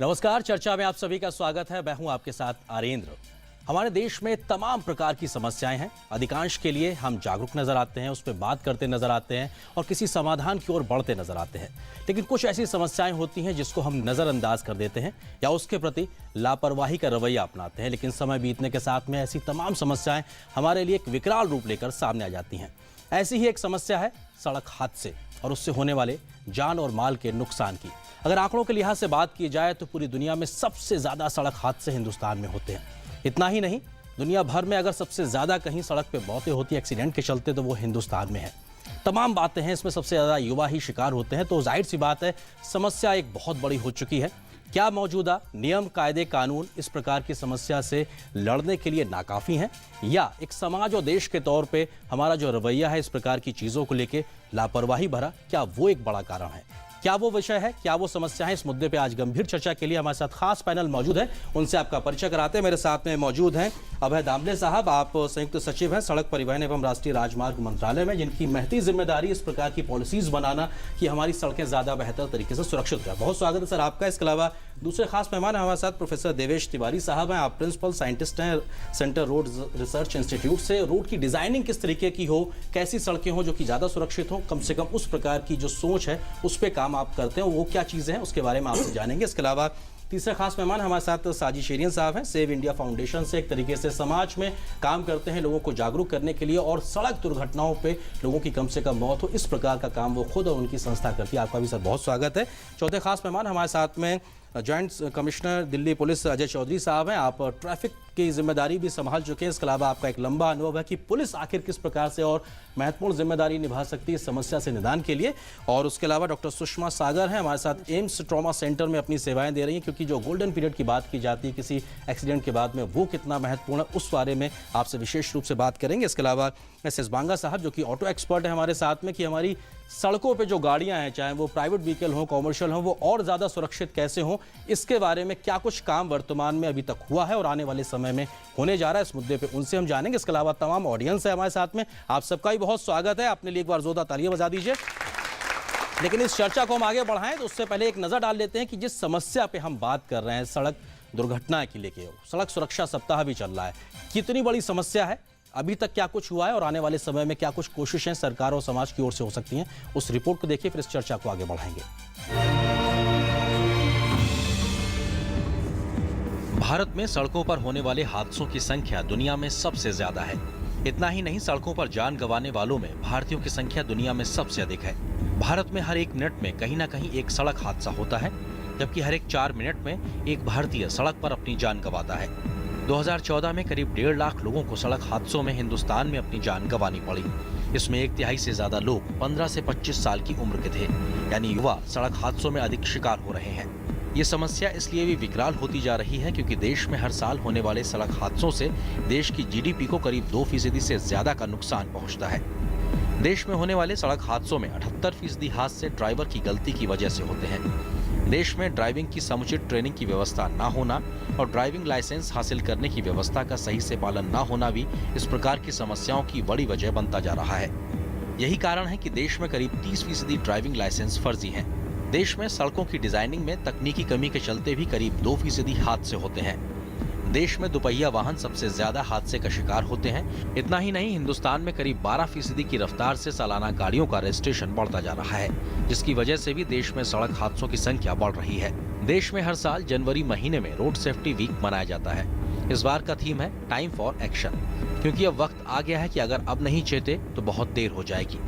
नमस्कार, चर्चा में आप सभी का स्वागत है। मैं हूं आपके साथ आरेंद्र। हमारे देश में तमाम प्रकार की समस्याएं हैं। अधिकांश के लिए हम जागरूक नजर आते हैं, उस पर बात करते नजर आते हैं और किसी समाधान की ओर बढ़ते नजर आते हैं। लेकिन कुछ ऐसी समस्याएं होती हैं जिसको हम नजरअंदाज कर देते हैं या उसके प्रति लापरवाही का रवैया अपनाते हैं। लेकिन समय बीतने के साथ में ऐसी तमाम समस्याएं हमारे लिए एक विकराल रूप लेकर सामने आ जाती हैं। ऐसी ही एक समस्या है सड़क हादसे और उससे होने वाले जान और माल के नुकसान की। अगर आंकड़ों के लिहाज से बात की जाए तो पूरी दुनिया में सबसे ज्यादा सड़क हादसे हिंदुस्तान में होते हैं। इतना ही नहीं, दुनिया भर में अगर सबसे ज्यादा कहीं सड़क पे मौतें होती है एक्सीडेंट के चलते तो वो हिंदुस्तान में है। तमाम बातें हैं, इसमें सबसे ज्यादा युवा ही शिकार होते हैं। तो जाहिर सी बात है, समस्या एक बहुत बड़ी हो चुकी है। क्या मौजूदा नियम, कायदे, कानून इस प्रकार की समस्या से लड़ने के लिए नाकाफी हैं, या एक समाज और देश के तौर पे हमारा जो रवैया है इस प्रकार की चीजों को लेके लापरवाही भरा, क्या वो एक बड़ा कारण है? क्या वो विषय है, क्या वो समस्या है? इस मुद्दे पे आज गंभीर चर्चा के लिए हमारे साथ खास पैनल मौजूद है। उनसे आपका परिचय कराते हैं। मेरे साथ में मौजूद हैं अभय दामले साहब, आप संयुक्त सचिव हैं सड़क परिवहन एवं राष्ट्रीय राजमार्ग मंत्रालय में, जिनकी महती जिम्मेदारी इस प्रकार की पॉलिसीज बनाना कि हमारी सड़कें ज्यादा बेहतर तरीके से सुरक्षित रहे। बहुत स्वागत है सर आपका। इसके अलावा दूसरे खास मेहमान हमारे साथ प्रोफेसर देवेश तिवारी साहब हैं। आप प्रिंसिपल साइंटिस्ट हैं सेंटर रोड रिसर्च इंस्टीट्यूट से। रोड की डिजाइनिंग किस तरीके की हो, कैसी सड़कें हो जो कि ज्यादा सुरक्षित हो, कम से कम उस प्रकार की जो सोच है उस पर काम आप करते हैं, वो क्या चीजें हैं उसके बारे में आपसे जानेंगे। इसके अलावा तीसरे खास मेहमान हमारे साथ साजिद शेरियन साहब हैं, सेव इंडिया फाउंडेशन से। एक तरीके से समाज में काम करते हैं लोगों को जागरूक करने के लिए और सड़क दुर्घटनाओं पे लोगों की कम से कम मौत हो, इस प्रकार का काम वो खुद और उनकी संस्था करती है। आपका भी सर बहुत स्वागत है। चौथे खास मेहमान हमारे साथ में joint commissioner Delhi police Ajay Chaudhary साहब हैं। आप ट्रैफिक की जिम्मेदारी भी संभाल चुके हैं। इसके अलावा आपका एक लंबा अनुभव है कि पुलिस आखिर किस प्रकार से और महत्वपूर्ण जिम्मेदारी निभा सकती है इस समस्या से निदान के लिए। और उसके अलावा डॉक्टर सुषमा सागर हैं हमारे साथ, एम्स ट्रॉमा सेंटर में अपनी सेवाएं दे रही हैं, क्योंकि जो गोल्डन पीरियड की बात की जाती है किसी एक्सीडेंट के बाद में, वो कितना महत्वपूर्ण है उस बारे में आपसे विशेष रूप से बात करेंगे। इसके अलावा एस बांगा साहब जो कि ऑटो एक्सपर्ट है हमारे साथ में, कि हमारी सड़कों पे जो गाड़ियां हैं, चाहे वो प्राइवेट व्हीकल हो, कॉमर्शियल हो, वो और ज़्यादा सुरक्षित कैसे हो, इसके बारे में क्या कुछ काम वर्तमान में अभी तक हुआ है और आने वाले समय में होने जा रहा है, इस मुद्दे पे उनसे हम जानेंगे। इसके अलावा तमाम ऑडियंस है हमारे साथ में, आप सबका भी बहुत स्वागत है। अपने लिए एक बार जोरदार तालियां बजा दीजिए। लेकिन इस चर्चा को हम आगे बढ़ाएं तो उससे पहले एक नज़र डाल लेते हैं कि जिस समस्या पे हम बात कर रहे हैं, सड़क दुर्घटना की लेके, सड़क सुरक्षा सप्ताह भी चल रहा है, कितनी बड़ी समस्या है, अभी तक क्या कुछ हुआ है और आने वाले समय में क्या कुछ कोशिशें सरकार और समाज की ओर से हो सकती हैं, उस रिपोर्ट को देखिए, फिर इस चर्चा को आगे बढ़ाएंगे। भारत में सड़कों पर होने वाले हादसों की संख्या दुनिया में सबसे ज्यादा है। इतना ही नहीं, सड़कों पर जान गंवाने वालों में भारतीयों की संख्या दुनिया में सबसे अधिक है। भारत में हर 1 मिनट में कहीं ना कहीं एक सड़क हादसा होता है, जबकि हर एक 4 मिनट में एक भारतीय सड़क पर अपनी जान गंवाता है। 2014 में करीब 1.5 लाख लोगों को सड़क हादसों में हिंदुस्तान में अपनी जान गंवानी पड़ी। इसमें 1/3 से ज्यादा लोग 15 से 25 साल की उम्र के थे, यानी युवा सड़क हादसों में अधिक शिकार हो रहे हैं। ये समस्या इसलिए भी विकराल होती जा रही है क्योंकि देश में हर साल होने वाले सड़क हादसों से देश की जीडीपी को करीब 2% से ज्यादा का नुकसान पहुंचता है। देश में होने वाले सड़क हादसों में 78% हादसे ड्राइवर की गलती की वजह से होते हैं। देश में ड्राइविंग की समुचित ट्रेनिंग की व्यवस्था न होना और ड्राइविंग लाइसेंस हासिल करने की व्यवस्था का सही से पालन न होना भी इस प्रकार की समस्याओं की बड़ी वजह बनता जा रहा है। यही कारण है कि देश में करीब 30% ड्राइविंग लाइसेंस फर्जी हैं। देश में सड़कों की डिजाइनिंग में तकनीकी कमी के चलते भी करीब 2% हादसे होते हैं। देश में दुपहिया वाहन सबसे ज्यादा हादसे का शिकार होते हैं। इतना ही नहीं, हिंदुस्तान में करीब 12% की रफ्तार से सालाना गाड़ियों का रजिस्ट्रेशन बढ़ता जा रहा है, जिसकी वजह से भी देश में सड़क हादसों की संख्या बढ़ रही है। देश में हर साल जनवरी महीने में रोड सेफ्टी वीक मनाया जाता है। इस बार का थीम है टाइम फॉर एक्शन, क्योंकि अब वक्त आ गया है कि अगर अब नहीं चेते तो बहुत देर हो जाएगी।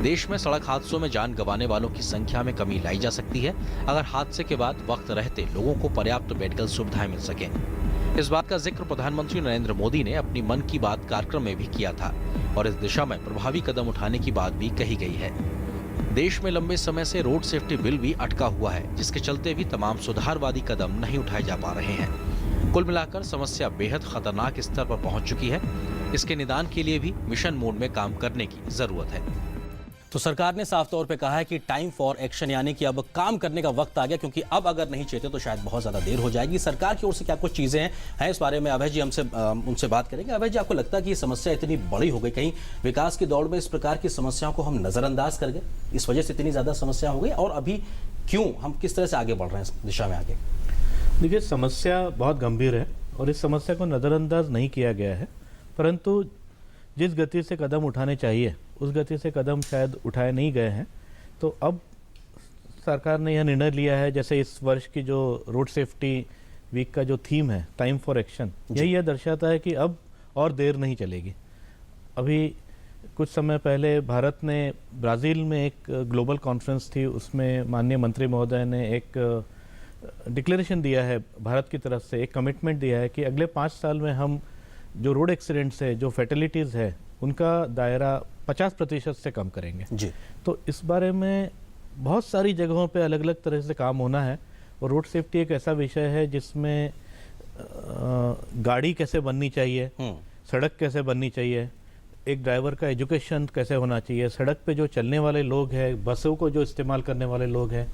देश में सड़क हादसों में जान गंवाने वालों की संख्या में कमी लाई जा सकती है अगर हादसे के बाद वक्त रहते लोगों को पर्याप्त मेडिकल सुविधाएं मिल सके। इस बात का जिक्र प्रधानमंत्री नरेंद्र मोदी ने अपनी मन की बात कार्यक्रम में भी किया था और इस दिशा में प्रभावी कदम उठाने की बात भी कही गई है। देश में लंबे समय से रोड सेफ्टी बिल भी अटका हुआ है, जिसके चलते भी तमाम सुधारवादी कदम नहीं उठाए जा पा रहे हैं। कुल मिलाकर समस्या बेहद खतरनाक स्तर पर पहुंच चुकी है। इसके निदान के लिए भी मिशन मोड में काम करने की जरूरत है। तो सरकार ने साफ तौर पे कहा है कि टाइम फॉर एक्शन, यानी कि अब काम करने का वक्त आ गया, क्योंकि अब अगर नहीं चेते तो शायद बहुत ज्यादा देर हो जाएगी। सरकार की ओर से क्या कुछ चीजें हैं इस बारे में अभय जी हमसे उनसे बात करेंगे। अभय जी, आपको लगता है कि ये समस्या इतनी बड़ी हो गई, कहीं विकास की दौड़ में इस प्रकार की समस्याओं को हम नजरअंदाज कर गए, इस वजह से इतनी ज्यादा समस्या हो गई, और अभी क्यों, हम किस तरह से आगे बढ़ रहे हैं इस दिशा में आगे? देखिए, समस्या बहुत गंभीर है और इस समस्या को नज़रअंदाज नहीं किया गया है, परंतु जिस गति से कदम उठाने चाहिए उस गति से कदम शायद उठाए नहीं गए हैं। तो अब सरकार ने यह निर्णय लिया है, जैसे इस वर्ष की जो रोड सेफ्टी वीक का जो थीम है, टाइम फॉर एक्शन, यही यह दर्शाता है कि अब और देर नहीं चलेगी। अभी कुछ समय पहले भारत ने ब्राज़ील में एक ग्लोबल कॉन्फ्रेंस थी, उसमें माननीय मंत्री महोदय ने एक डिक्लेरेशन दिया है, भारत की तरफ से एक कमिटमेंट दिया है कि अगले 5 साल में हम जो रोड एक्सीडेंट्स है, जो फैटेलिटीज़ है, उनका दायरा 50% से कम करेंगे जी। तो इस बारे में बहुत सारी जगहों पे अलग अलग तरह से काम होना है। और रोड सेफ्टी एक ऐसा विषय है जिसमें गाड़ी कैसे बननी चाहिए, सड़क कैसे बननी चाहिए, एक ड्राइवर का एजुकेशन कैसे होना चाहिए, सड़क पे जो चलने वाले लोग हैं, बसों को जो इस्तेमाल करने वाले लोग हैं,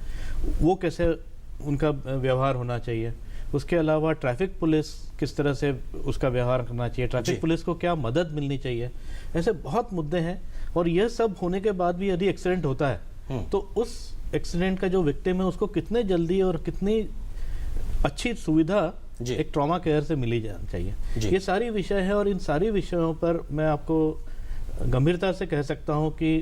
वो कैसे उनका व्यवहार होना चाहिए। उसके अलावा ट्रैफिक पुलिस किस तरह से उसका व्यवहार करना चाहिए, ट्रैफिक पुलिस को क्या मदद मिलनी चाहिए, ऐसे बहुत मुद्दे हैं। और यह सब होने के बाद भी यदि एक्सीडेंट होता है तो उस एक्सीडेंट का जो विक्टिम है उसको कितने जल्दी और कितनी अच्छी सुविधा एक ट्रॉमा केयर से मिली जानी चाहिए। ये सारी विषय है और इन सारी विषयों पर मैं आपको गंभीरता से कह सकता हूं कि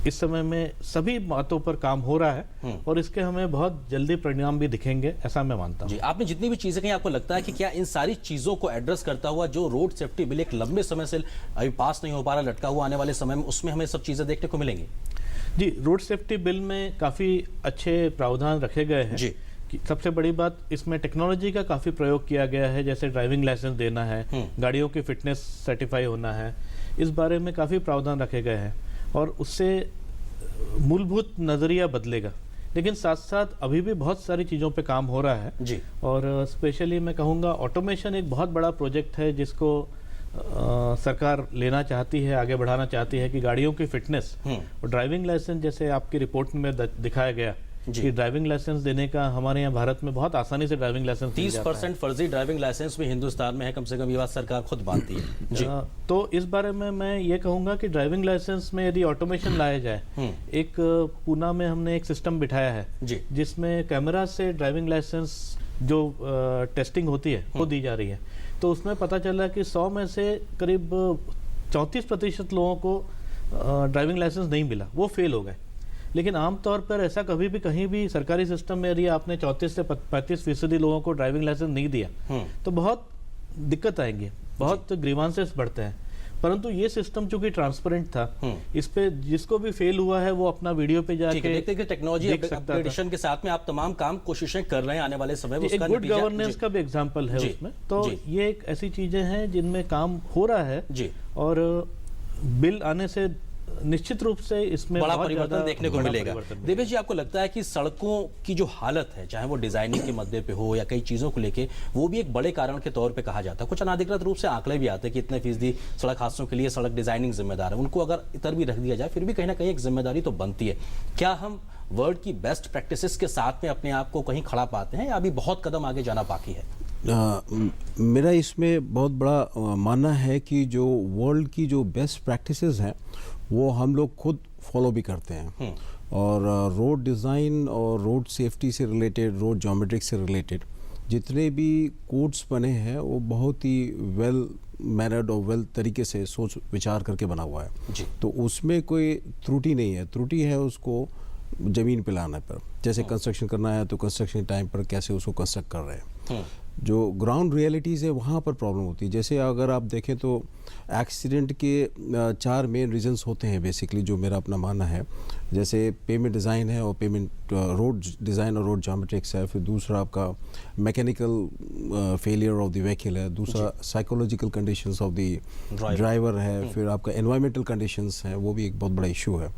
इस समय में सभी बातों पर काम हो रहा है और इसके हमें बहुत जल्दी परिणाम भी दिखेंगे, ऐसा मैं मानता हूं। आपने जितनी भी चीजें कही, आपको लगता है कि क्या इन सारी चीजों को एड्रेस करता हुआ जो रोड सेफ्टी बिल एक लंबे समय से अभी पास नहीं हो पा रहा, लटका हुआ, आने वाले समय में उसमें हमें सब चीजें देखने को मिलेंगी? जी, रोड सेफ्टी बिल में काफ़ी अच्छे प्रावधान रखे गए हैं। जी, सबसे बड़ी बात इसमें टेक्नोलॉजी का काफ़ी प्रयोग किया गया है, जैसे ड्राइविंग लाइसेंस देना है, गाड़ियों की फिटनेस सर्टिफाई होना है, इस बारे में काफ़ी प्रावधान रखे गए हैं और उससे मूलभूत नज़रिया बदलेगा। लेकिन साथ साथ अभी भी बहुत सारी चीज़ों पे काम हो रहा है जी। और स्पेशली मैं कहूँगा ऑटोमेशन एक बहुत बड़ा प्रोजेक्ट है जिसको सरकार लेना चाहती है, आगे बढ़ाना चाहती है कि गाड़ियों की फिटनेस और ड्राइविंग लाइसेंस, जैसे आपकी रिपोर्ट में दिखाया गया कि ड्राइविंग लाइसेंस देने का हमारे यहाँ भारत में बहुत आसानी से ड्राइविंग लाइसेंस 30% फर्जी ड्राइविंग लाइसेंस भी हिंदुस्तान में है, कम से कम ये बात सरकार खुद मानती है जी। तो इस बारे में मैं ये कहूँगा कि ड्राइविंग लाइसेंस में यदि ऑटोमेशन लाया जाए, एक पूना में हमने एक सिस्टम बिठाया है जिसमें कैमरा से ड्राइविंग लाइसेंस जो टेस्टिंग होती है वो दी जा रही है। तो उसमें पता चला कि 100 में से करीब 34% लोगों को ड्राइविंग लाइसेंस नहीं मिला, वो फेल हो गए। लेकिन आमतौर पर ऐसा कभी भी कहीं भी सरकारी सिस्टम में यदि आपने 34 से 35% लोगों को ड्राइविंग लाइसेंस नहीं दिया तो बहुत दिक्कत आएंगी, बहुत ग्रीवांसेस बढ़ते हैं। परंतु ये सिस्टम चूंकि ट्रांसपेरेंट था, इस पे जिसको भी फेल हुआ है वो अपना वीडियो पे जाके टेक्नोलॉजी अपग्रेडेशन के साथ में आप तमाम काम कोशिशें कर रहे हैं आने वाले समय में, उसका गुड गवर्नेंस का भी एग्जांपल है उसमें। तो ये एक ऐसी चीजें हैं जिनमें काम हो रहा है जी। और बिल आने से निश्चित रूप से इसमें बड़ा परिवर्तन देखने को मिलेगा। देवेश जी, आपको लगता है कि सड़कों की जो हालत है, चाहे वो डिजाइनिंग के मुद्दे पे हो या कई चीजों को लेके, वो भी एक बड़े कारण के तौर पे कहा जाता है? कुछ अनाधिकृत रूप से आंकड़े भी आते हैं कि इतने फीसदी सड़क हादसों के लिए सड़क डिजाइनिंग जिम्मेदार है। उनको अगर इतर भी रख दिया जाए फिर भी कहीं ना कहीं एक जिम्मेदारी तो बनती है। क्या हम वर्ल्ड की बेस्ट प्रैक्टिसेस के साथ में अपने आप को कहीं खड़ा पाते हैं या अभी बहुत कदम आगे जाना बाकी है? मेरा इसमें बहुत बड़ा मानना है कि जो वर्ल्ड की जो बेस्ट प्रैक्टिसेस हैं वो हम लोग खुद फॉलो भी करते हैं। और रोड डिज़ाइन और रोड सेफ्टी से रिलेटेड, रोड ज्योमेट्रिक से रिलेटेड जितने भी कोड्स बने हैं वो बहुत ही वेल मैनर्ड और वेल तरीके से सोच विचार करके बना हुआ है जी। तो उसमें कोई त्रुटि नहीं है। त्रुटि है उसको ज़मीन पे लाने पर, जैसे कंस्ट्रक्शन करना है तो कंस्ट्रक्शन टाइम पर कैसे उसको कंस्ट्रक्ट कर रहे हैं। जो ग्राउंड रियलिटीज़ है वहाँ पर प्रॉब्लम होती है। जैसे अगर आप देखें तो एक्सीडेंट के 4 मेन रीजंस होते हैं बेसिकली, जो मेरा अपना मानना है। जैसे पेमेंट डिज़ाइन है और पेमेंट रोड डिज़ाइन और रोड ज्योमेट्रिक्स है, फिर दूसरा आपका mechanical failure of the vehicle है, दूसरा psychological conditions of the driver है, फिर आपका एनवायरमेंटल कंडीशंस है, वो भी एक बहुत बड़ा इशू है।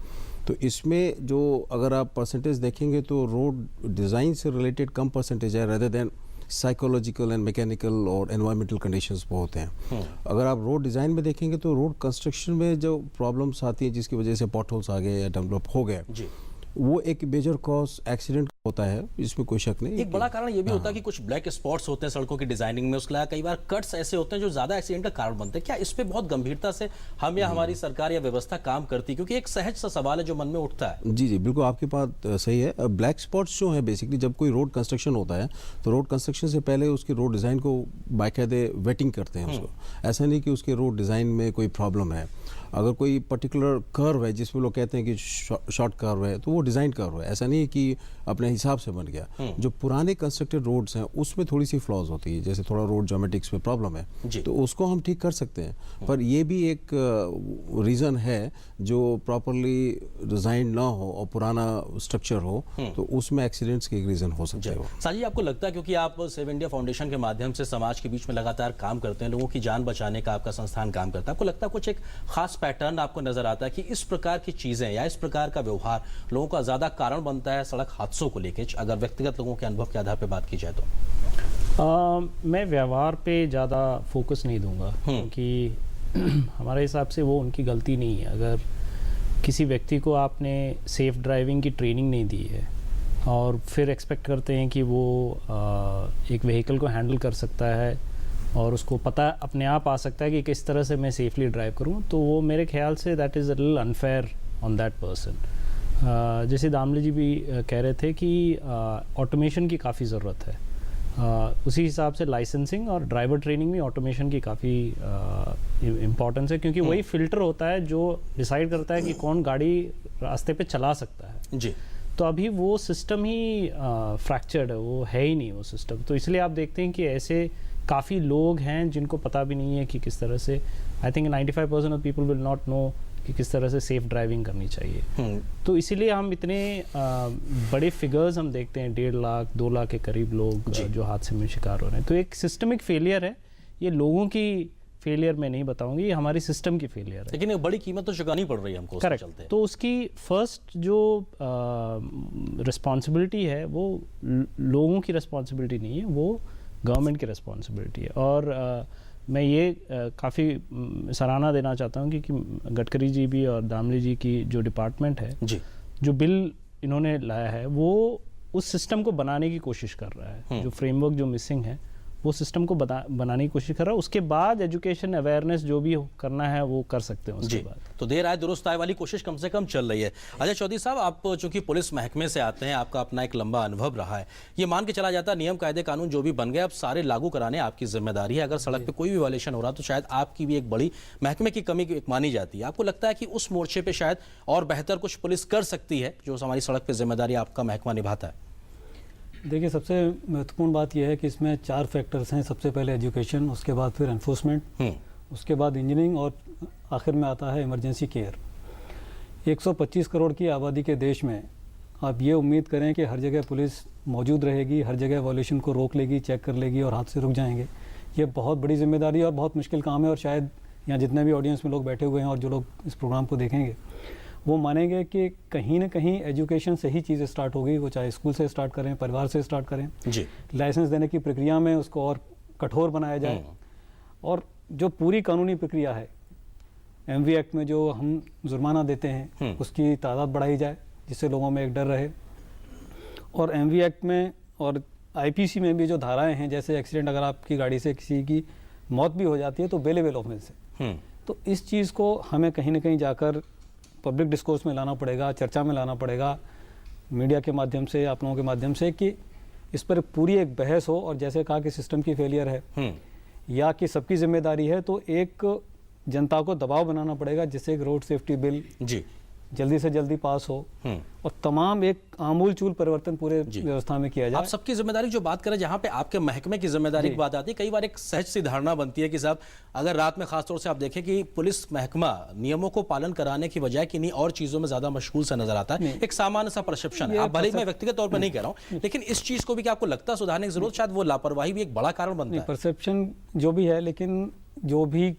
तो इसमें जो अगर आप परसेंटेज देखेंगे तो रोड डिज़ाइन से रिलेटेड कम परसेंटेज है rather than psychological and mechanical और एनवायरमेंटल कंडीशंस बहुत हैं। अगर आप रोड डिज़ाइन में देखेंगे तो रोड कंस्ट्रक्शन में जो प्रॉब्लम्स आती हैं जिसकी वजह से पॉटहोल्स आ गए या डेवलप हो गए, वो एक मेजर कॉज एक्सीडेंट होता है, इसमें कोई शक नहीं। एक बड़ा कारण ये भी होता है कि कुछ ब्लैक स्पॉट्स होते हैं सड़कों की डिजाइनिंग में, उसके अलावा कई बार कट्स ऐसे होते हैं जो ज्यादा एक्सीडेंट का कारण बनते हैं। क्या इस पे बहुत गंभीरता से हम या हमारी सरकार या व्यवस्था काम करती है? क्योंकि एक सहज सा सवाल है जो मन में उठता है। जी जी, बिल्कुल आपकी बात सही है। ब्लैक स्पॉट्स जो है बेसिकली जब कोई रोड कंस्ट्रक्शन होता है तो रोड कंस्ट्रक्शन से पहले उसके रोड डिज़ाइन को बाकायदे वेटिंग करते हैं उसको। ऐसा नहीं कि उसके रोड डिज़ाइन में कोई प्रॉब्लम है। अगर कोई पर्टिकुलर कर्व है जिसमें लोग कहते हैं कि शॉर्ट कर्व है, तो वो डिज़ाइन कर्व है, ऐसा नहीं है कि अपने हिसाब से बन गया। जो पुराने कंस्ट्रक्टेड रोड्स हैं उसमें थोड़ी सी फ्लॉज होती है, जैसे थोड़ा रोड ज्योमेट्रिक्स में प्रॉब्लम है, तो उसको हम ठीक कर सकते हैं। पर ये भी एक रीज़न है जो प्रॉपरली डिज़ाइन ना हो और पुराना स्ट्रक्चर हो तो उसमें एक्सीडेंट्स के एक रीज़न हो सकते हैं। साजी, आपको लगता है क्योंकि आप सेव इंडिया फाउंडेशन के माध्यम से समाज के बीच में लगातार काम करते हैं, लोगों की जान बचाने का आपका संस्थान काम करता है, आपको लगता है कुछ एक खास पैटर्न आपको नजर आता है कि इस प्रकार की चीजें या इस प्रकार का व्यवहार लोगों का ज्यादा कारण बनता है सड़क हादसों को लेकर, अगर व्यक्तिगत लोगों के अनुभव के आधार पर बात की जाए तो? मैं व्यवहार पे ज़्यादा फोकस नहीं दूंगा, क्योंकि हमारे हिसाब से वो उनकी गलती नहीं है। अगर किसी व्यक्ति को आपने सेफ ड्राइविंग की ट्रेनिंग नहीं दी है और फिर एक्सपेक्ट करते हैं कि वो एक व्हीकल को हैंडल कर सकता है और उसको पता अपने आप आ सकता है कि किस तरह से मैं सेफली ड्राइव करूं, तो वो मेरे ख्याल say that is a little unfair on that person. जैसे दामले जी भी कह रहे थे कि ऑटोमेशन की काफ़ी ज़रूरत है। उसी हिसाब से लाइसेंसिंग और ड्राइवर ट्रेनिंग में ऑटोमेशन की काफ़ी इम्पोर्टेंस है, क्योंकि वही फिल्टर होता है जो डिसाइड करता है कि कौन गाड़ी रास्ते पे चला सकता है। जी, तो अभी वो सिस्टम ही फ्रैक्चर्ड है, वो है ही नहीं वो सिस्टम। तो इसलिए आप देखते हैं कि ऐसे काफ़ी लोग हैं जिनको पता भी नहीं है कि किस तरह से, I think 95% of people will not know कि किस तरह से सेफ ड्राइविंग करनी चाहिए। तो इसीलिए हम इतने बड़े फिगर्स हम देखते हैं, 1.5 लाख 2 लाख के करीब लोग जो हादसे में शिकार हो रहे हैं। तो एक सिस्टमिक फेलियर है, ये लोगों की फेलियर मैं नहीं बताऊंगी, ये हमारी सिस्टम की फेलियर है। लेकिन एक बड़ी कीमत तो चुकानी पड़ रही है हमको। करेक्ट। तो उसकी फर्स्ट जो रिस्पॉन्सिबिलिटी है वो लोगों की रिस्पॉन्सिबिलिटी नहीं है, वो गवर्नमेंट की रिस्पॉन्सिबिलिटी है। और मैं ये काफ़ी सराहना देना चाहता हूँ कि गडकरी जी भी और दामले जी की जो डिपार्टमेंट है जी, जो बिल इन्होंने लाया है वो उस सिस्टम को बनाने की कोशिश कर रहा है। जो फ्रेमवर्क जो मिसिंग है वो सिस्टम को बनाने की कोशिश कर रहा है। उसके बाद एजुकेशन अवेयरनेस जो भी करना है वो कर सकते हैं उसके बाद। तो देर आए दुरुस्त आए वाली कोशिश कम से कम चल रही है। अजय चौधरी साहब, आप चूंकि पुलिस महकमे से आते हैं, आपका अपना एक लंबा अनुभव रहा है, ये मान के चला जाता है नियम कायदे कानून जो भी बन गए अब सारे लागू कराने आपकी जिम्मेदारी है। अगर सड़क पे कोई भी वायलेशन हो रहा तो शायद आपकी भी एक बड़ी महकमे की कमी मानी जाती है। आपको लगता है कि उस मोर्चे पे शायद और बेहतर कुछ पुलिस कर सकती है जो हमारी सड़क पे जिम्मेदारी आपका महकमा निभाता है? देखिए, सबसे महत्वपूर्ण बात यह है कि इसमें 4 फैक्टर्स हैं। सबसे पहले एजुकेशन, उसके बाद फिर एनफोर्समेंट, उसके बाद इंजीनियरिंग और आखिर में आता है इमरजेंसी केयर। 125 करोड़ की आबादी के देश में आप ये उम्मीद करें कि हर जगह पुलिस मौजूद रहेगी, हर जगह वॉल्यूशन को रोक लेगी, चेक कर लेगी और हाथ से रुक जाएंगे, ये बहुत बड़ी जिम्मेदारी और बहुत मुश्किल काम है। और शायद यहाँ जितने भी ऑडियंस में लोग बैठे हुए हैं और जो लोग इस प्रोग्राम को देखेंगे वो मानेंगे कि कहीं ना कहीं एजुकेशन से ही चीज़ें स्टार्ट होगी, वो चाहे स्कूल से स्टार्ट करें, परिवार से स्टार्ट करें। जी, लाइसेंस देने की प्रक्रिया में उसको और कठोर बनाया जाए और जो पूरी कानूनी प्रक्रिया है, एमवी एक्ट में जो हम जुर्माना देते हैं उसकी तादाद बढ़ाई जाए जिससे लोगों में एक डर रहे। और एमवी एक्ट में और आईपीसी में भी जो धाराएं हैं, जैसे एक्सीडेंट अगर आपकी गाड़ी से किसी की मौत भी हो जाती है तो बेलेबल ऑफेंस है। तो इस चीज़ को हमें कहीं ना कहीं जाकर पब्लिक डिस्कोर्स में लाना पड़ेगा, चर्चा में लाना पड़ेगा, मीडिया के माध्यम से, आप लोगों के माध्यम से, कि इस पर पूरी एक बहस हो। और जैसे कहा कि सिस्टम की फेलियर है या कि सबकी जिम्मेदारी है, तो एक जनता को दबाव बनाना पड़ेगा जिससे एक रोड सेफ्टी बिल जी जल्दी से जल्दी पास हो और तमाम एक आमूलचूल परिवर्तन पूरे व्यवस्था में किया जाए। आप सबकी जिम्मेदारी जो बात करें, जहां पे आपके महकमे की जिम्मेदारी की बात आती है, कई बार एक सहज सी धारणा बनती है कि साहब अगर रात में खासतौर से आप देखें कि पुलिस महकमा नियमों को पालन कराने की बजाय किन्हीं और चीजों में ज्यादा मशगूल सा नजर आता है। एक सामान्य सा परसेप्शन है, आप भले ही मैं व्यक्तिगत तौर पर नहीं कह रहा हूं, लेकिन इस चीज को भी क्या आपको लगता है सुधारने की जरूरत? शायद वो लापरवाही भी एक बड़ा कारण बनता है। परसेप्शन जो भी है, लेकिन जो भी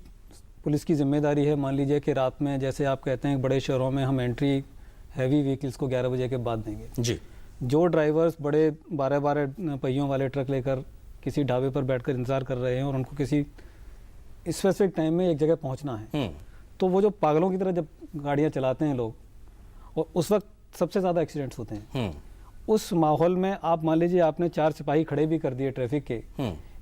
पुलिस की जिम्मेदारी है, मान लीजिए कि रात में, जैसे आप कहते हैं बड़े शहरों में हम एंट्री हैवी व्हीकल्स को 11 बजे के बाद देंगे जी, जो ड्राइवर्स बड़े 12-12 पहियों वाले ट्रक लेकर किसी ढाबे पर बैठकर इंतजार कर रहे हैं और उनको किसी स्पेसिफिक टाइम में एक जगह पहुंचना है, तो वो जो पागलों की तरह जब गाड़ियां चलाते हैं लोग, और उस वक्त सबसे ज़्यादा एक्सीडेंट्स होते हैं। उस माहौल में आप मान लीजिए आपने 4 सिपाही खड़े भी कर दिए ट्रैफिक के,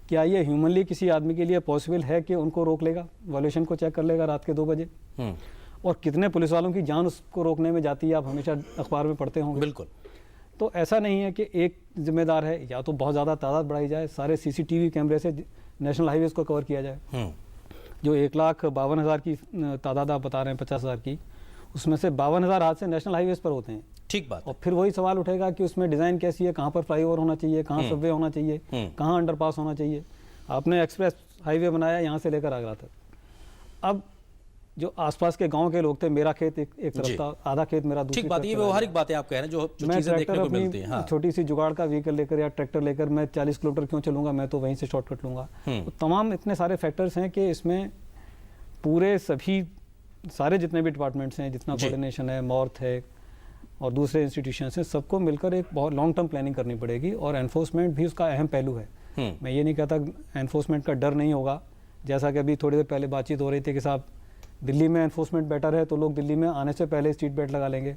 क्या ये ह्यूमनली किसी आदमी के लिए पॉसिबल है कि उनको रोक लेगा, वॉल्यूशन को चेक कर लेगा रात के 2 बजे? और कितने पुलिस वालों की जान उसको रोकने में जाती है, आप हमेशा अखबार में पढ़ते होंगे। बिल्कुल। तो ऐसा नहीं है कि एक जिम्मेदार है, या तो बहुत ज़्यादा तादाद बढ़ाई जाए, सारे सीसीटीवी कैमरे से नेशनल हाईवेज को कवर किया जाए। जो 1,52,000 की तादाद आप बता रहे हैं 50,000 की, उसमें से 52,000 हादसे नेशनल हाईवेज पर होते हैं। ठीक बात। और फिर वही सवाल उठेगा कि उसमें डिज़ाइन कैसी है, कहाँ पर फ्लाईओवर होना चाहिए, कहाँ सबवे होना चाहिए, कहाँ अंडरपास होना चाहिए। आपने एक्सप्रेस हाईवे बनाया यहाँ से लेकर आगरा तक। अब जो आसपास के गांव के लोग थे, मेरा खेत एक तरफ था, आधा खेत मेरा दूसरी ठीक बात, तरफ ये चला व्यवहारिक गया। बातें आप कह रहे हैं जो मैं चीजें देखने ट्रैक्टर को मिलती हैं। अपनी हाँ। छोटी सी जुगाड़ का व्हीकल लेकर या ट्रैक्टर लेकर मैं 40 किलोमीटर क्यों चलूंगा, मैं तो वहीं से शॉर्टकट लूंगा। तो तमाम इतने सारे फैक्टर्स हैं कि इसमें पूरे सारे जितने भी डिपार्टमेंट्स हैं, जितना कोऑर्डिनेशन है, मॉर्थ है और दूसरे इंस्टीट्यूशंस हैं, सबको मिलकर एक बहुत लॉन्ग टर्म प्लानिंग करनी पड़ेगी। और एनफोर्समेंट भी उसका अहम पहलू है। मैं ये नहीं कहता एनफोर्समेंट का डर नहीं होगा, जैसा कि अभी थोड़ी देर पहले बातचीत हो रही थी कि साहब दिल्ली में एनफोर्समेंट बेटर है तो लोग दिल्ली में आने से पहले सीट बेल्ट लगा लेंगे,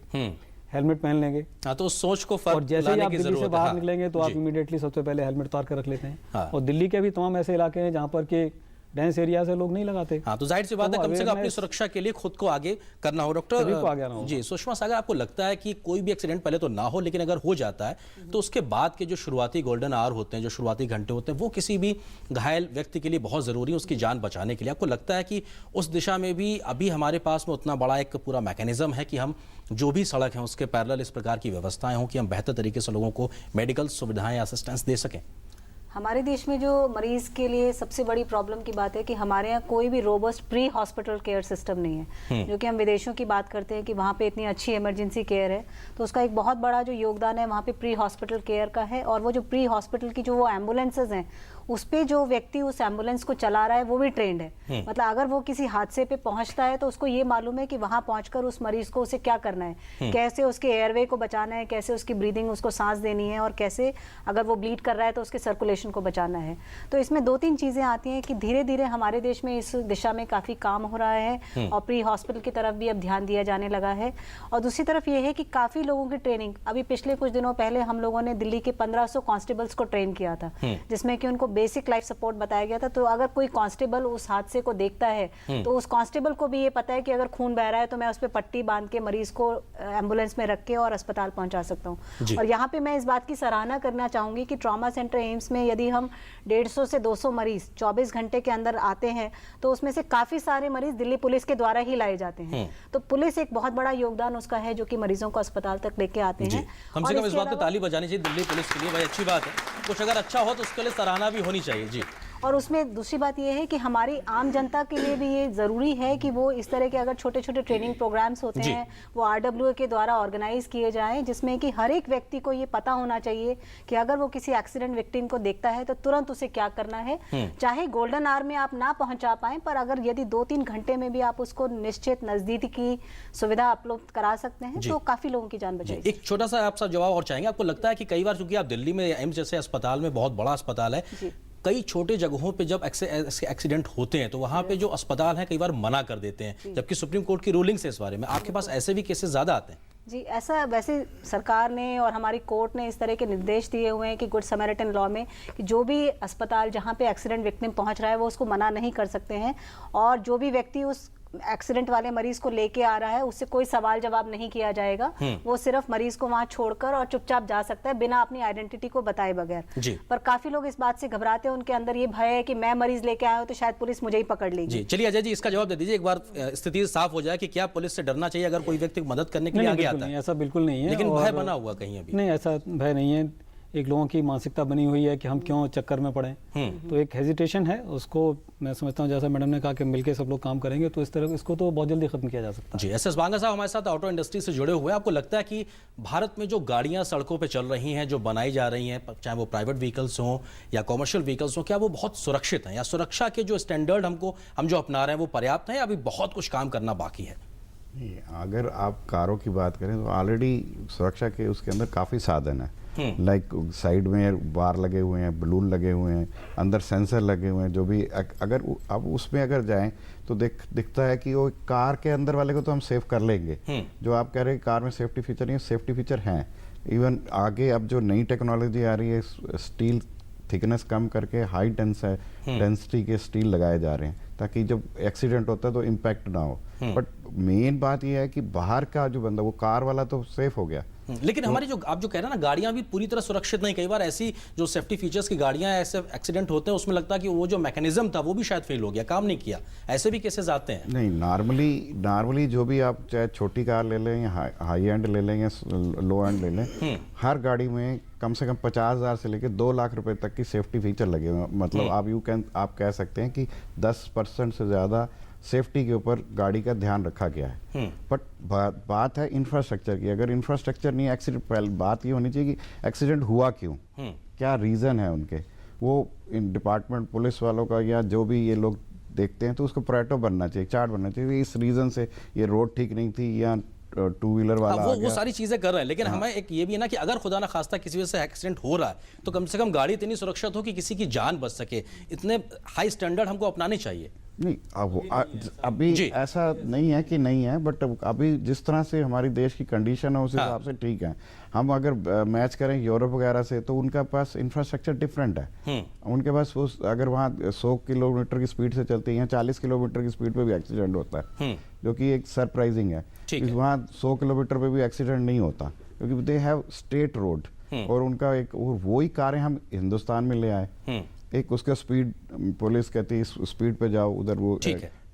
हेलमेट पहन लेंगे। हाँ, तो उस सोच को और फर्क जैसे ही लाने आप की दिल्ली से जरूरत बाहर है। निकलेंगे तो आप जी। इमीडिएटली सबसे पहले हेलमेट उतार कर रख लेते हैं। हाँ। और दिल्ली के भी तमाम ऐसे इलाके हैं जहाँ पर के डेंस एरिया से लोग नहीं लगाते। हाँ, तो जाहिर सी बात है, वो कम से कम अपनी awareness- सुरक्षा के लिए खुद को आगे करना हो। डॉक्टर सभी को आगे आना होगा। जी, सुषमा सागर, आपको लगता है कि कोई भी एक्सीडेंट पहले तो ना हो, लेकिन अगर हो जाता है तो उसके बाद के जो शुरुआती गोल्डन आवर होते हैं, जो शुरुआती घंटे होते हैं, वो किसी भी घायल व्यक्ति के लिए बहुत जरूरी है उसकी जान बचाने के लिए? आपको लगता है कि उस दिशा में भी अभी हमारे पास में उतना बड़ा एक पूरा मैकेनिज्म है कि हम जो भी सड़क है उसके पैरेलल इस प्रकार की व्यवस्थाएं हों कि हम बेहतर तरीके से लोगों को मेडिकल सुविधाएं या असिस्टेंस दे सकें? हमारे देश में जो मरीज के लिए सबसे बड़ी प्रॉब्लम की बात है कि हमारे यहाँ कोई भी robust pre hospital care system नहीं है। जो कि हम विदेशों की बात करते हैं कि वहाँ पे इतनी अच्छी इमरजेंसी केयर है, तो उसका एक बहुत बड़ा जो योगदान है वहाँ पे प्री हॉस्पिटल केयर का है। और वो जो प्री हॉस्पिटल की जो वो एम्बुलेंसेज हैं, उस पे जो व्यक्ति उस एम्बुलेंस को चला रहा है वो भी ट्रेंड है। मतलब अगर वो किसी हादसे पे पहुंचता है तो उसको ये मालूम है कि वहां पहुंचकर उस मरीज को उसे क्या करना है, कैसे उसके एयरवे को बचाना है, कैसे उसकी ब्रीदिंग, उसको सांस देनी है, और कैसे अगर वो ब्लीड कर रहा है तो उसके सर्कुलेशन को बचाना है। तो इसमें 2-3 चीजें आती हैं कि धीरे धीरे हमारे देश में इस दिशा में काफी काम हो रहा है और प्री हॉस्पिटल की तरफ भी अब ध्यान दिया जाने लगा है। और दूसरी तरफ ये है कि काफी लोगों की ट्रेनिंग, अभी पिछले कुछ दिनों पहले हम लोगों ने दिल्ली के 1500 कांस्टेबल्स को ट्रेन किया था, जिसमें कि उनको बेसिक लाइफ सपोर्ट बताया गया था। तो अगर कोई कांस्टेबल उस हादसे को देखता है तो उस कांस्टेबल को भी ये पता है कि अगर खून बह रहा है तो मैं उस पर पट्टी बांध के मरीज को एम्बुलेंस में रख के और अस्पताल पहुंचा सकता हूं। और यहाँ पे मैं इस बात की सराहना करना चाहूंगी कि ट्रॉमा सेंटर एम्स में यदि हम 150 से 200 मरीज 24 घंटे के अंदर आते हैं तो उसमें से काफी सारे मरीज दिल्ली पुलिस के द्वारा ही लाए जाते हैं। तो पुलिस एक बहुत बड़ा योगदान उसका है जो कि मरीजों को अस्पताल तक लेके आते हैं। कम से कम इस बात पे ताली बजानी चाहिए दिल्ली पुलिस के लिए, भाई अच्छी बात है। कुछ अगर अच्छा हो तो उसके लिए सराहना भी होनी चाहिए। जी। और उसमें दूसरी बात यह है कि हमारी आम जनता के लिए भी ये ज़रूरी है कि वो इस तरह के अगर छोटे छोटे ट्रेनिंग प्रोग्राम्स होते हैं वो RWA के द्वारा ऑर्गेनाइज किए जाएं, जिसमें कि हर एक व्यक्ति को ये पता होना चाहिए कि अगर वो किसी एक्सीडेंट विक्टिम को देखता है तो तुरंत उसे क्या करना है। चाहे गोल्डन आवर में आप ना पहुंचा पाएं, पर अगर यदि 2-3 घंटे में भी आप उसको निश्चित नजदीकी की सुविधा उपलब्ध करा सकते हैं तो काफी लोगों की जान बचाएगी। एक छोटा सा आपसे जवाब और चाहेंगे, आपको लगता है कि कई बार, चूंकि आप दिल्ली में एम्स जैसे अस्पताल में, बहुत बड़ा अस्पताल है, कई छोटे जगहों पे जब एक्सीडेंट होते हैं तो वहां पे जो अस्पताल है कई बार मना कर देते हैं, जबकि सुप्रीम कोर्ट की रूलिंग से इस बारे में आपके पास ऐसे भी केसेस ज्यादा आते हैं? जी, ऐसा वैसे सरकार ने और हमारी कोर्ट ने इस तरह के निर्देश दिए हुए हैं कि गुड समैरिटन लॉ में कि जो भी अस्पताल जहां पे एक्सीडेंट विक्टिम पहुंच रहा है वो उसको मना नहीं कर सकते हैं, और जो भी व्यक्ति उस एक्सीडेंट वाले मरीज को लेके आ रहा है उससे कोई सवाल जवाब नहीं किया जाएगा। वो सिर्फ मरीज को वहां छोड़कर और चुपचाप जा सकता है बिना अपनी आइडेंटिटी को बताए बगैर। पर काफी लोग इस बात से घबराते हैं, उनके अंदर ये भय है कि मैं मरीज लेके आया हूं तो शायद पुलिस मुझे ही पकड़ लेगी। जी, चलिए अजय जी, इसका जवाब दे दीजिए, एक बार स्थिति साफ हो जाए कि क्या पुलिस से डरना चाहिए अगर कोई व्यक्ति मदद करने के लिए आगे आता है? ऐसा बिल्कुल नहीं है, लेकिन भय बना हुआ कहीं अभी? नहीं, ऐसा भय नहीं है। एक लोगों की मानसिकता बनी हुई है कि हम क्यों चक्कर में पड़े, तो एक हेजिटेशन है, उसको मैं समझता हूं जैसा मैडम ने कहा कि मिलकर सब लोग काम करेंगे तो इस तरह इसको तो बहुत जल्दी खत्म किया जा सकता है। जी, एस बांगा साहब हमारे साथ ऑटो इंडस्ट्री से जुड़े हुए हैं। आपको लगता है कि भारत में जो गाड़ियां सड़कों पे चल रही हैं, जो बनाई जा रही हैं, चाहे वो प्राइवेट व्हीकल्स हों या कॉमर्शियल व्हीकल्स हों, क्या वो बहुत सुरक्षित हैं, या सुरक्षा के जो स्टैंडर्ड हम जो अपना रहे हैं वो पर्याप्त है, या अभी बहुत कुछ काम करना बाकी है? नहीं, अगर आप कारों की बात करें तो ऑलरेडी सुरक्षा के उसके अंदर काफ़ी साधन है। लाइक साइड में बार लगे हुए हैं, बलून लगे हुए हैं, अंदर सेंसर लगे हुए हैं, जो भी अगर अब उसमें अगर जाएं तो दिखता है कि वो कार के अंदर वाले को तो हम सेफ कर लेंगे। जो आप कह रहे हैं कार में सेफ्टी फीचर नहीं है, सेफ्टी फीचर हैं। इवन आगे अब जो नई टेक्नोलॉजी आ रही है, स्टील थिकनेस कम करके हाई डेंसिटी के स्टील लगाए जा रहे हैं ताकि जब एक्सीडेंट होता है तो इम्पैक्ट ना हो। बट मेन बात यह है कि बाहर का जो बंदा, वो कार वाला तो सेफ हो गया, लेकिन हमारी जो आप जो कह रहे हैं ना, गाड़ियां भी पूरी तरह सुरक्षित नहीं। कई बार ऐसी जो सेफ्टी फीचर्स की गाड़ियां ऐसे एक्सीडेंट होते हैं, उसमें लगता है कि वो जो मैकेनिज्म था वो भी शायद फेल हो गया, काम नहीं किया। ऐसे भी केसेस आते हैं। नहीं, नॉर्मली जो भी आप चाहे छोटी कार ले लें या हाई एंड ले लें या लो एंड ले लें, हर गाड़ी में कम से कम 50,000 से लेकर 2 लाख रुपए तक की सेफ्टी फीचर लगे हुए हैं। मतलब आप कह सकते हैं कि 10% से ज़्यादा सेफ्टी के ऊपर गाड़ी का ध्यान रखा गया है। बट बात है इंफ्रास्ट्रक्चर की। अगर इंफ्रास्ट्रक्चर नहीं, एक्सीडेंट, पहले बात ये होनी चाहिए कि एक्सीडेंट हुआ क्यों, क्या रीज़न है उनके, वो इन डिपार्टमेंट पुलिस वालों का या जो भी ये लोग देखते हैं तो उसको प्रेटो बनना चाहिए, चार्ट बनना चाहिए, इस रीज़न से ये रोड ठीक नहीं थी या टू व्हीलर वाला वो सारी चीजें कर रहे हैं। लेकिन हमें एक ये भी है ना कि अगर खुदा ना खास्ता किसी वजह से एक्सीडेंट हो रहा है तो कम से कम गाड़ी इतनी सुरक्षित हो कि किसी की जान बच सके। इतने हाई स्टैंडर्ड हमको अपनाने चाहिए। नहीं, अभी ऐसा नहीं है कि नहीं है, बट अभी जिस तरह से हमारी देश की कंडीशन है उस हिसाब से ठीक है। हम अगर मैच करें यूरोप वगैरह से तो उनका पास इंफ्रास्ट्रक्चर डिफरेंट है। उनके पास अगर वहाँ 100 किलोमीटर की स्पीड से चलते हैं, 40 किलोमीटर की स्पीड पे भी एक्सीडेंट होता है, जो कि एक सरप्राइजिंग है। वहाँ 100 किलोमीटर पे भी एक्सीडेंट नहीं होता क्योंकि दे हैव स्टेट रोड, और उनका एक वही कारें हम हिंदुस्तान में ले आए। एक उसका स्पीड, पुलिस कहती है इस स्पीड पे जाओ, उधर वो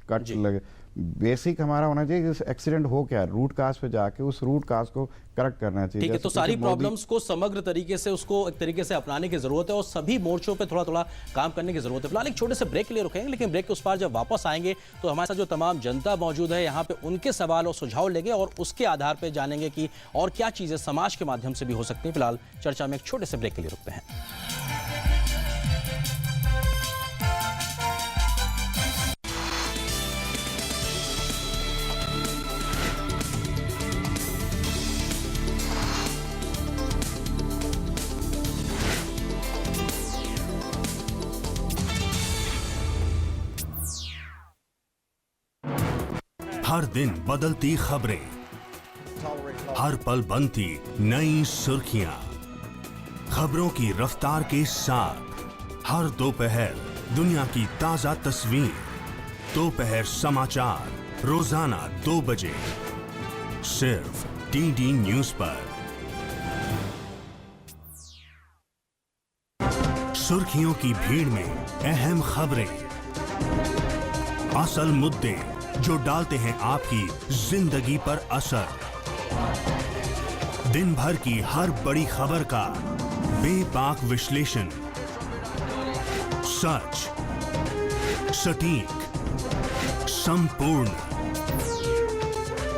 कट लगे। बेसिक हमारा होना चाहिए कि एक्सीडेंट हो क्या, रूट काज पे जाके उस रूट काज को करेक्ट करना चाहिए। ठीक है, तो सारी प्रॉब्लम्स को समग्र तरीके से उसको एक तरीके से अपनाने की जरूरत है और सभी मोर्चों पे थोड़ा थोड़ा काम करने की जरूरत है। फिलहाल एक छोटे से ब्रेक के लिए रुकेंगे, लेकिन ब्रेक के उस पार जब वापस आएंगे तो हमारे साथ जो तमाम जनता मौजूद है यहाँ पे उनके सवाल और सुझाव लेंगे और उसके आधार पर जानेंगे कि और क्या चीजें समाज के माध्यम से भी हो सकती है। फिलहाल चर्चा में एक छोटे से ब्रेक के लिए रुकते हैं। हर दिन बदलती खबरें, हर पल बनती नई सुर्खियां, खबरों की रफ्तार के साथ हर दोपहर दुनिया की ताजा तस्वीर। दोपहर समाचार रोजाना 2 बजे सिर्फ DD न्यूज पर। सुर्खियों की भीड़ में अहम खबरें, असल मुद्दे जो डालते हैं आपकी जिंदगी पर असर। दिन भर की हर बड़ी खबर का बेबाक विश्लेषण, सच, सटीक, संपूर्ण।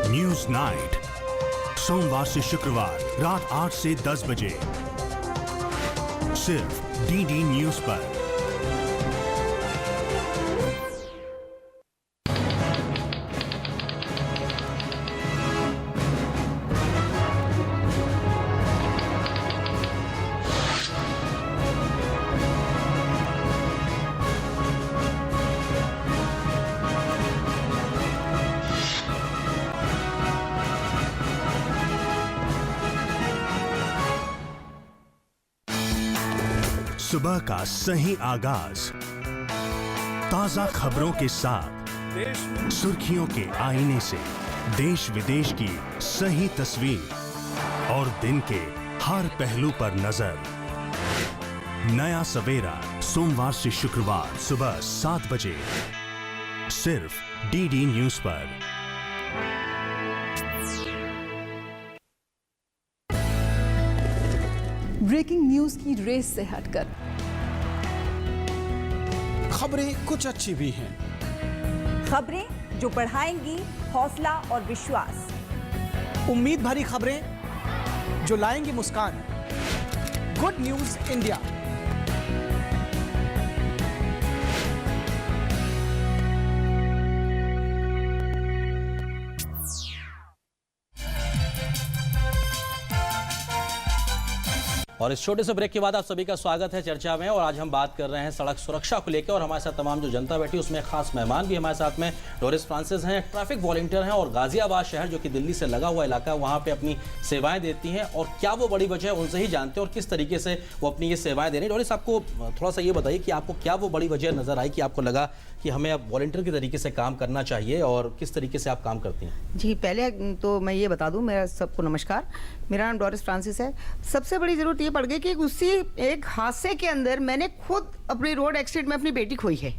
न्यूज नाइट, सोमवार से शुक्रवार रात 8 से 10 बजे सिर्फ DD न्यूज पर। सुबह का सही आगाज ताजा खबरों के साथ, सुर्खियों के आईने से देश विदेश की सही तस्वीर और दिन के हर पहलू पर नजर। नया सवेरा सोमवार से शुक्रवार सुबह 7 बजे सिर्फ DD न्यूज पर। ब्रेकिंग न्यूज की रेस से हटकर खबरें कुछ अच्छी भी हैं, खबरें जो बढ़ाएंगी हौसला और विश्वास, उम्मीद भरी खबरें जो लाएंगी मुस्कान। Good news India. और इस छोटे से ब्रेक के बाद आप सभी का स्वागत है चर्चा में। और आज हम बात कर रहे हैं सड़क सुरक्षा को लेकर और हमारे साथ तमाम जो जनता बैठी उसमें खास मेहमान भी हमारे साथ में डोरिस फ्रांसिस हैं, ट्रैफिक वॉलंटियर हैं और गाजियाबाद शहर जो कि दिल्ली से लगा हुआ इलाका है वहाँ पे अपनी सेवाएं देती हैं। और क्या वो बड़ी वजह है उनसे ही जानते हैं और किस तरीके से वो अपनी ये सेवाएं दे रही हैं। डोरिस, आपको थोड़ा सा ये बताइए कि आपको क्या वो बड़ी वजह नजर आई कि आपको लगा कि हमें अब वॉलंटियर के तरीके से काम करना चाहिए और किस तरीके से आप काम करती हैं? जी, पहले तो मैं ये बता दूं, मेरा सबको नमस्कार, मेरा नाम डोरिस फ्रांसिस है। सबसे बड़ी ज़रूरत ये पड़ गई कि उसी एक हादसे के अंदर मैंने खुद अपनी रोड एक्सीडेंट में अपनी बेटी खोई है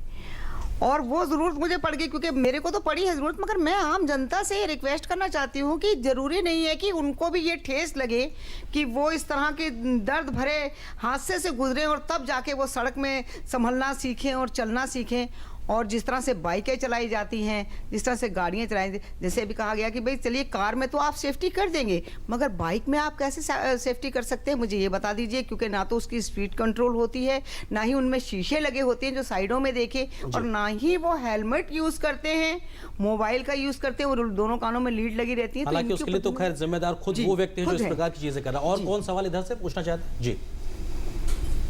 और वो ज़रूरत मुझे पड़ गई क्योंकि मेरे को तो पड़ी है ज़रूरत, मगर मैं आम जनता से रिक्वेस्ट करना चाहती हूँ कि ज़रूरी नहीं है कि उनको भी ये ठेस लगे कि वो इस तरह के दर्द भरे हादसे से गुजरें और तब जाके वो सड़क में संभलना सीखें और चलना सीखें। और जिस तरह से बाइकें चलाई जाती हैं, जिस तरह से गाड़ियाँ चलाई, जैसे अभी कहा गया कि भाई चलिए कार में तो आप सेफ्टी कर देंगे, मगर बाइक में आप कैसे सेफ्टी कर सकते हैं, मुझे ये बता दीजिए। क्योंकि ना तो उसकी स्पीड कंट्रोल होती है, ना ही उनमें शीशे लगे होते हैं जो साइडों में देखे, और ना ही वो हेलमेट यूज़ करते हैं, मोबाइल का यूज़ करते हैं और दोनों कानों में लीड लगी रहती है। हालांकि उसके लिए तो खैर जिम्मेदार खुद वो व्यक्ति है जो इस प्रकार की चीज़ें कर रहा है। और कौन सवाल इधर से पूछना चाहते हैं? जी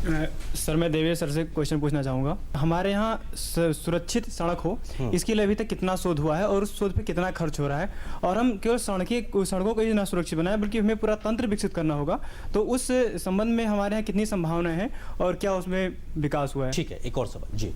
सर, मैं देवेश सर से क्वेश्चन पूछना चाहूँगा। हमारे यहाँ सुरक्षित सड़क हो, इसके लिए अभी तक कितना शोध हुआ है और उस शोध पे कितना खर्च हो रहा है? और हम केवल सड़कों को ही ना सुरक्षित बनाए बल्कि हमें पूरा तंत्र विकसित करना होगा, तो उस संबंध में हमारे यहाँ कितनी संभावनाएं हैं और क्या उसमें विकास हुआ है? ठीक है, एक और सवाल। जी,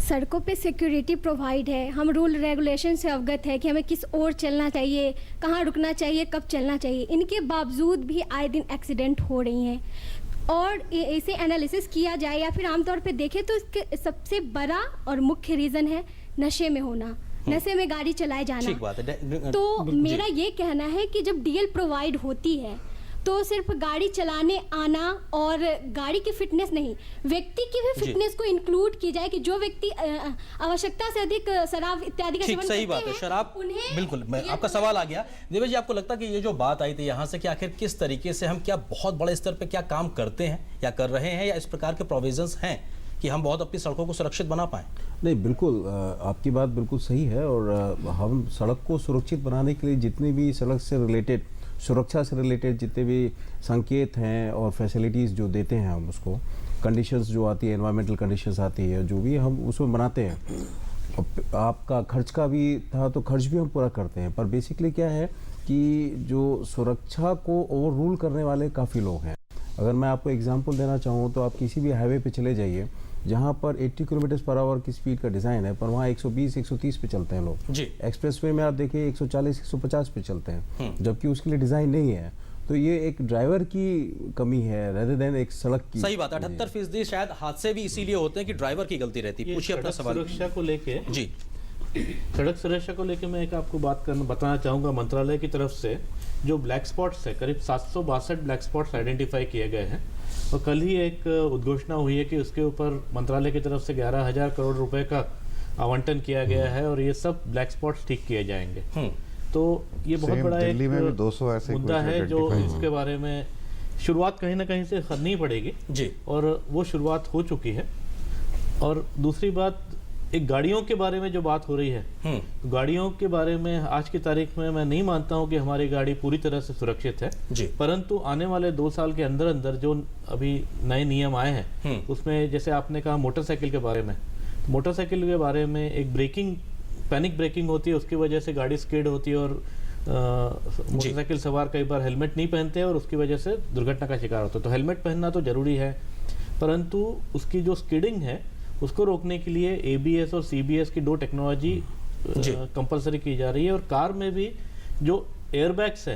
सड़कों पे सिक्योरिटी प्रोवाइड है, हम रूल रेगुलेशन से अवगत है कि हमें किस ओर चलना चाहिए, कहाँ रुकना चाहिए, कब चलना चाहिए, इनके बावजूद भी आए दिन एक्सीडेंट हो रही हैं। और इसे एनालिसिस किया जाए या फिर आमतौर पे देखें तो इसके सबसे बड़ा और मुख्य रीज़न है नशे में होना, नशे में गाड़ी चलाए जाना। ठीक बात है। तो मेरा ये कहना है कि जब डीएल प्रोवाइड होती है तो सिर्फ गाड़ी चलाने आना और गाड़ी की फिटनेस नहीं, व्यक्ति की भी फिटनेस को इंक्लूड की जाए कि जो व्यक्ति आवश्यकता से अधिक शराब इत्यादि का सेवन करते हैं। सही बात है, शराब बिल्कुल। आपका सवाल आ गया देवेश जी, आपको लगता है कि ये जो बात आई थी यहाँ से कि आखिर किस तरीके से हम क्या बहुत बड़े स्तर पे क्या काम करते हैं या कर रहे हैं, या इस प्रकार के प्रोविजंस हैं कि हम बहुत अपनी सड़कों को सुरक्षित बना पाएं? नहीं, बिल्कुल आपकी बात बिल्कुल सही है। और हम सड़क को सुरक्षित बनाने के लिए जितनी भी सड़क से रिलेटेड, सुरक्षा से रिलेटेड जितने भी संकेत हैं और फैसिलिटीज़ जो देते हैं, हम उसको कंडीशंस जो आती है, एनवायरमेंटल कंडीशंस आती है, जो भी हम उसमें बनाते हैं। आपका खर्च का भी था तो खर्च भी हम पूरा करते हैं, पर बेसिकली क्या है कि जो सुरक्षा को ओवर रूल करने वाले काफ़ी लोग हैं। अगर मैं आपको एग्जांपल देना चाहूँ तो आप किसी भी हाईवे पे चले जाइए जहाँ पर 80 किलोमीटर पर आवर की स्पीड का डिज़ाइन है, पर वहाँ 120-130 पे चलते हैं लोग। जी, एक्सप्रेसवे में आप देखिए 140-150 पे चलते हैं, जबकि उसके लिए डिज़ाइन नहीं है। तो ये एक ड्राइवर की कमी है रेदर देन एक सड़क की। सही बात है। 78% शायद हादसे भी इसीलिए होते हैं कि ड्राइवर की गलती रहती है। पूछिए अपना सवाल। सुरक्षा को लेके, जी, सड़क सुरक्षा को लेके मैं एक आपको बताना चाहूँगा। मंत्रालय की तरफ से जो ब्लैक स्पॉट्स है, करीब 762 ब्लैक स्पॉट्स आइडेंटिफाई किए गए हैं और कल ही एक उद्घोषणा हुई है कि उसके ऊपर मंत्रालय की तरफ से 11,000 करोड़ रुपए का आवंटन किया गया है और ये सब ब्लैक स्पॉट्स ठीक किए जाएंगे। तो ये बहुत बड़ा एक 200 ऐसे मुद्दा है जो इसके बारे में शुरुआत कहीं ना कहीं से करनी पड़ेगी जी, और वो शुरुआत हो चुकी है। और दूसरी बात, एक गाड़ियों के बारे में जो बात हो रही है, तो गाड़ियों के बारे में आज की तारीख में मैं नहीं मानता हूं कि हमारी गाड़ी पूरी तरह से सुरक्षित है जी, परंतु आने वाले 2 साल के अंदर अंदर जो अभी नए नियम आए हैं उसमें, जैसे आपने कहा मोटरसाइकिल के बारे में, मोटरसाइकिल के बारे में एक ब्रेकिंग, पैनिक ब्रेकिंग होती है, उसकी वजह से गाड़ी स्किड होती है और मोटरसाइकिल सवार कई बार हेलमेट नहीं पहनते हैं और उसकी वजह से दुर्घटना का शिकार होता है। तो हेलमेट पहनना तो जरूरी है, परंतु उसकी जो स्किडिंग है उसको रोकने के लिए ABS और CBS की 2 टेक्नोलॉजी कंपलसरी की जा रही है। और कार में भी जो एयरबैग्स है,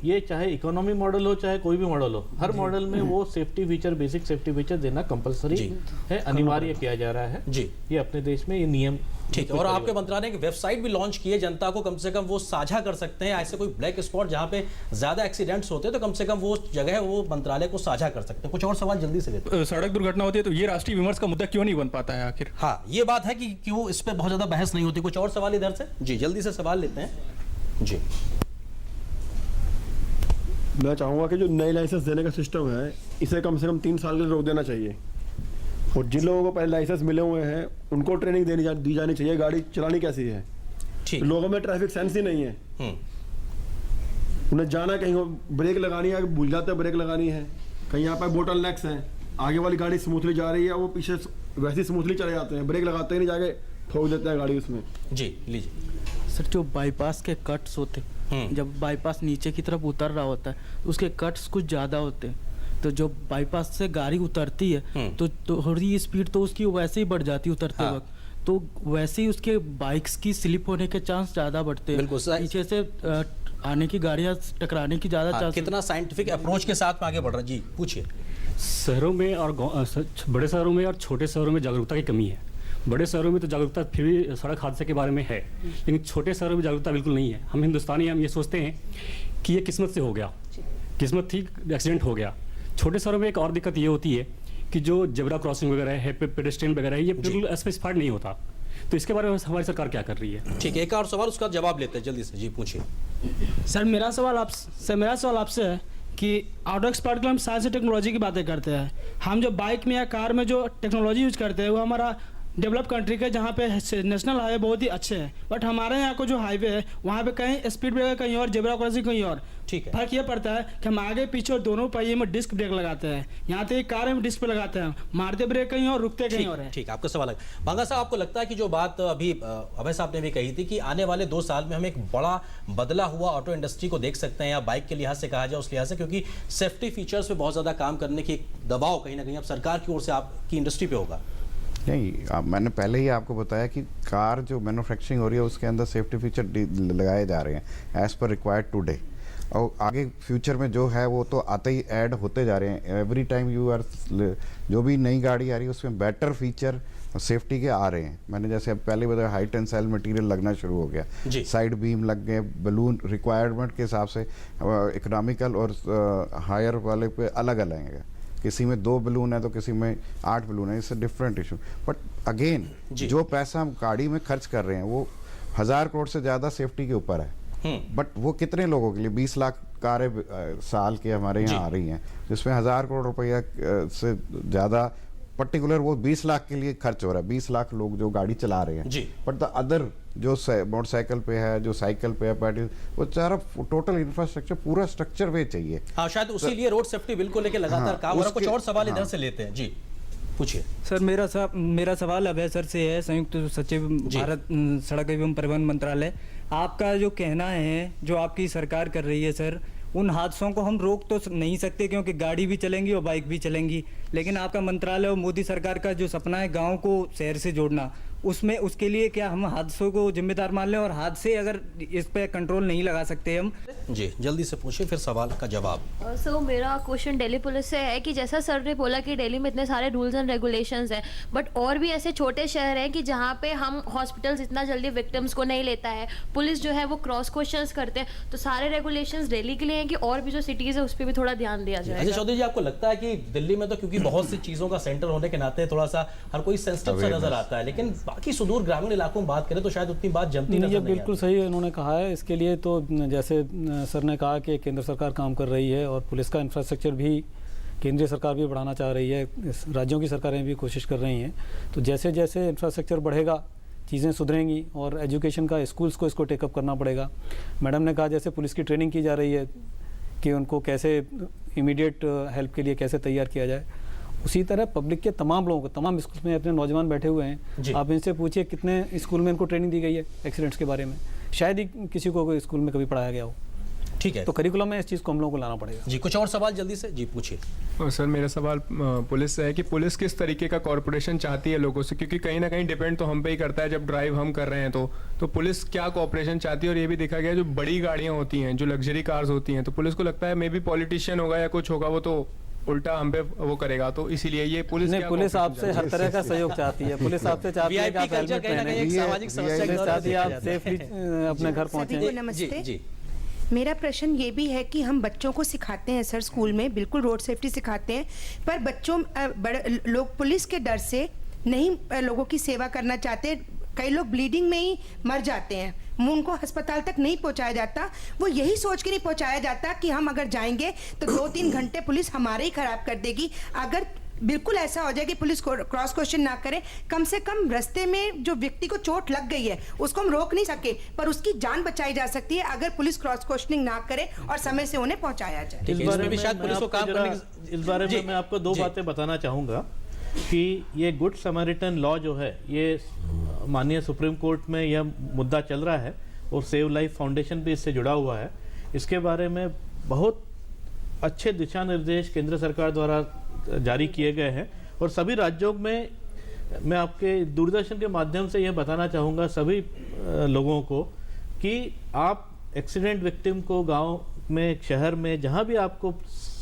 ये चाहे इकोनॉमी मॉडल हो चाहे कोई भी मॉडल हो, हर मॉडल में वो safety feature, basic safety feature देना कंपलसरी है, अनिवार्य किया जा रहा है जी। ये अपने देश में ये नियम ठीक है। और आपके मंत्रालय ने एक वेबसाइट भी लॉन्च की है, जनता को कम से कम वो साझा कर सकते हैं। ऐसे कोई ब्लैक स्पॉट जहाँ पे ज्यादा एक्सीडेंट्स होते हैं तो कम से कम वो जगह है वो मंत्रालय को साझा कर सकते हैं। कुछ और सवाल जल्दी से लेते हैं। सड़क दुर्घटना होती है तो ये राष्ट्रीय विमर्श का मुद्दा क्यों नहीं बन पाता है आखिर? हाँ, ये बात है कि क्यों इस पर बहुत ज्यादा बहस नहीं होती। कुछ और सवाल इधर से? जी, जल्दी से सवाल लेते हैं। जी, मैं चाहूँगा कि जो नए लाइसेंस देने का सिस्टम है इसे कम से कम 3 साल के लिए रोक देना चाहिए, और जिन लोगों को पहले लाइसेंस मिले हुए हैं उनको ट्रेनिंग दी जानी चाहिए गाड़ी चलानी कैसी है। ठीक, लोगों में ट्रैफिक सेंस ही नहीं है, उन्हें जाना कहीं ब्रेक लगानी है, भूल जाते हैं ब्रेक लगानी है, कहीं यहाँ पर बोटल नेक्स हैं, आगे वाली गाड़ी स्मूथली जा रही है, वो पीछे वैसे स्मूथली चले जाते हैं, ब्रेक लगाते ही नहीं, जाके ठोक देते हैं गाड़ी उसमें। जी लीजिए सर। जो बाईपास के कट्स होते हैं, जब बाईपास नीचे की तरफ उतर रहा होता है तो उसके कट्स कुछ ज़्यादा होते हैं, तो जो बाईपास से गाड़ी उतरती है तो थोड़ी स्पीड तो उसकी वैसे ही बढ़ जाती है उतरते वक्त, तो वैसे ही उसके बाइक्स की स्लिप होने के चांस ज़्यादा बढ़ते हैं, पीछे से आने की गाड़ियाँ टकराने की ज़्यादा चांस। कितना साइंटिफिक अप्रोच के साथ में आगे बढ़ रहा है, जी पूछिए। शहरों में और बड़े शहरों में और छोटे शहरों में जागरूकता की कमी है। बड़े शहरों में तो जागरूकता फिर भी सड़क हादसे के बारे में है, लेकिन छोटे शहरों में जागरूकता बिल्कुल नहीं है। हम हिंदुस्तानी हम ये सोचते हैं कि ये किस्मत से हो गया, किस्मत थी, एक्सीडेंट हो गया। छोटे शहरों में एक और दिक्कत ये होती है कि जो जेब्रा क्रॉसिंग वगैरह है, पेडेस्ट्रियन वगैरह है, ये बिल्कुल स्पेसिफाइड नहीं होता। तो इसके बारे में हमारी सरकार क्या कर रही है? ठीक है, एक और सवाल, उसका जवाब लेते हैं जल्दी से। जी पूछिए। सर मेरा सवाल आपसे है कि ऑटो एक्सपर्ट हम साइंस और टेक्नोलॉजी की बातें करते हैं, हम जो बाइक में या कार में जो टेक्नोलॉजी यूज करते हैं वो हमारा डेवलप कंट्री के जहाँ पे नेशनल हाईवे बहुत ही अच्छे हैं, बट हमारे यहाँ को जो हाईवे है वहाँ पे कहीं स्पीड ब्रेकर कहीं और, जेब्रा क्रॉसिंग कहीं और। ठीक है, फर्क ये पड़ता है कि हम आगे पीछे और दोनों पहिए में डिस्क ब्रेक लगाते हैं, यहाँ तो कार में डिस्क पे लगाते हैं, मारते ब्रेक कहीं और, रुकते कहीं और है। ठीक, आपका सवाल है भांगा साहब। आपको लगता है कि जो बात अभी अभय साहब ने भी कही थी कि आने वाले 2 साल में हम एक बड़ा बदला हुआ ऑटो इंडस्ट्री को देख सकते हैं, या बाइक के लिहाज से कहा जाए उस लिहाज से, क्योंकि सेफ्टी फीचर्स पे बहुत ज़्यादा काम करने की एक दबाव कहीं ना कहीं अब सरकार की ओर से आपकी इंडस्ट्री पे होगा? नहीं, मैंने पहले ही आपको बताया कि कार जो मैन्युफैक्चरिंग हो रही है उसके अंदर सेफ्टी फीचर लगाए जा रहे हैं एज पर रिक्वायर्ड टुडे, और आगे फ्यूचर में जो है वो तो आते ही ऐड होते जा रहे हैं। एवरी टाइम यू आर, जो भी नई गाड़ी आ रही है उसमें बेटर फीचर सेफ्टी के आ रहे हैं। मैंने जैसे अब पहले बताया, हाई टेंसाइल मटेरियल लगना शुरू हो गया, साइड बीम लग गए, बलून रिक्वायरमेंट के हिसाब से इकोनॉमिकल और हायर वाले पे अलग अलग है, किसी में 2 बलून है तो किसी में 8 बलून है, इससे डिफरेंट इशू। बट अगेन जो पैसा हम गाड़ी में खर्च कर रहे हैं वो 1000 करोड़ से ज़्यादा सेफ्टी के ऊपर है, बट वो कितने लोगों के लिए? 20 लाख कारें साल के हमारे यहाँ आ रही हैं, जिसमें 1000 करोड़ रुपया से ज़्यादा पर्टिकुलर वो 20 लाख के लिए खर्च हो रहा है। 20 लाख लोग जो गाड़ी चला रहे हैं, बट द अदर जो मोटरसाइकिल पे है, जो साइकिल पे है, वो सारा टोटल इंफ्रास्ट्रक्चर, पूरा स्ट्रक्चर वे चाहिए। हाँ, शायद उसी लिए रोड सेफ्टी बिल को लेकर लगातार काम हो रहा है। कुछ और सवाल इधर से लेते हैं, जी पूछिए। सर मेरा सवाल अभय सर से है, संयुक्त सचिव भारत सड़क एवं परिवहन मंत्रालय। आपका जो कहना है जो आपकी सरकार कर रही है सर, उन हादसों को हम रोक तो नहीं सकते क्योंकि गाड़ी भी चलेंगी और बाइक भी चलेंगी, लेकिन आपका मंत्रालय और मोदी सरकार का जो सपना है गांव को शहर से जोड़ना, उसमें उसके लिए क्या हम हादसों को जिम्मेदार मान लें, और हादसे अगर इस पे कंट्रोल नहीं लगा सकते हम? जी जल्दी से पूछिए फिर सवाल का जवाब। सो मेरा क्वेश्चन दिल्ली पुलिस से है कि जैसा सर ने बोला कि दिल्ली में इतने सारे रूल्स एंड रेगुलेशंस हैं, बट और भी ऐसे छोटे शहर हैं कि जहाँ पे हम हॉस्पिटल्स इतना जल्दी विक्टिम्स को नहीं लेता है, पुलिस जो है वो क्रॉस क्वेश्चंस करते हैं, तो सारे रेगुलेशंस दिल्ली के लिए हैं कि और भी जो सिटीज़ है उस पर भी थोड़ा ध्यान दिया जाए? अच्छा चौधरी जी, आपको लगता है कि दिल्ली में तो क्योंकि बहुत सी चीज़ों का सेंटर होने के नाते थोड़ा सा हर कोई सेंसिटिव सा नजर आता है, लेकिन बाकी सुदूर ग्रामीण इलाकों में बात करें तो शायद उतनी बात जमती नहीं? ये बिल्कुल सही इन्होंने कहा है। इसके लिए तो जैसे सर ने कहा कि केंद्र सरकार काम कर रही है और पुलिस का इंफ्रास्ट्रक्चर भी केंद्रीय सरकार भी बढ़ाना चाह रही है, राज्यों की सरकारें भी कोशिश कर रही हैं। तो जैसे जैसे इंफ्रास्ट्रक्चर बढ़ेगा चीज़ें सुधरेंगी और एजुकेशन का स्कूल्स को इसको टेकअप करना पड़ेगा। मैडम ने कहा जैसे पुलिस की ट्रेनिंग की जा रही है कि उनको कैसे इमीडिएट हेल्प के लिए कैसे तैयार किया जाए, उसी तरह पब्लिक के तमाम लोगों को, तमाम स्कूल में अपने नौजवान बैठे हुए हैं, आप इनसे पूछिए कितने स्कूल में इनको ट्रेनिंग दी गई है एक्सीडेंट्स के बारे में, शायद ही किसी को स्कूल में कभी पढ़ाया गया हो। ठीक है, तो करिकुलम में इस चीज़ को हम लोगों को लाना पड़ेगा। जी कुछ और सवाल जल्दी से, जी पूछिए। और सर मेरा सवाल पुलिस से है कि पुलिस किस तरीके का कॉर्पोरेशन चाहती है लोगों से, क्योंकि कहीं ना कहीं डिपेंड तो हम पे ही करता है जब ड्राइव हम कर रहे हैं तो पुलिस क्या कॉर्पोरेशन चाहती है। और ये भी देखा गया जो बड़ी गाड़ियाँ होती हैं, जो लग्जरी कार्स होती हैं, तो पुलिस को लगता है मे बी पॉलिटिशियन होगा या कुछ होगा वो तो उल्टा हम पे वो करेगा, तो इसीलिए ये पुलिस आपसे हर तरह का सहयोग चाहती है। पुलिस आपसे चाहती है कि आप हेलमेट पहने, आप सेफली अपने घर पहुंचे। नमस्ते, मेरा प्रश्न ये भी है कि हम बच्चों को सिखाते हैं सर स्कूल में, बिल्कुल रोड सेफ्टी सिखाते हैं, पर बच्चों बड़े लोग पुलिस के डर से नहीं लोगों की सेवा करना चाहते। कई लोग ब्लीडिंग में ही मर जाते हैं, उनको अस्पताल तक नहीं पहुंचाया जाता, वो यही सोच के नहीं पहुंचाया जाता कि हम अगर जाएंगे तो 2-3 घंटे पुलिस हमारे ही खराब कर देगी। अगर बिल्कुल ऐसा हो जाए कि पुलिस क्रॉस क्वेश्चन ना करे, कम से कम रास्ते में जो व्यक्ति को चोट लग गई है उसको हम रोक नहीं सके पर उसकी जान बचाई जा सकती है अगर पुलिस क्रॉस क्वेश्चनिंग ना करे और समय से उन्हें पहुंचाया जाए। इस बारे में मैं आपको दो बातें बताना चाहूंगा कि ये गुड समैरिटन लॉ जो है, ये माननीय सुप्रीम कोर्ट में यह मुद्दा चल रहा है और सेव लाइफ फाउंडेशन भी इससे जुड़ा हुआ है। इसके बारे में बहुत अच्छे दिशा निर्देश केंद्र सरकार द्वारा जारी किए गए हैं और सभी राज्यों में मैं आपके दूरदर्शन के माध्यम से यह बताना चाहूँगा सभी लोगों को कि आप एक्सीडेंट विक्टिम को गांव में, शहर में, जहां भी आपको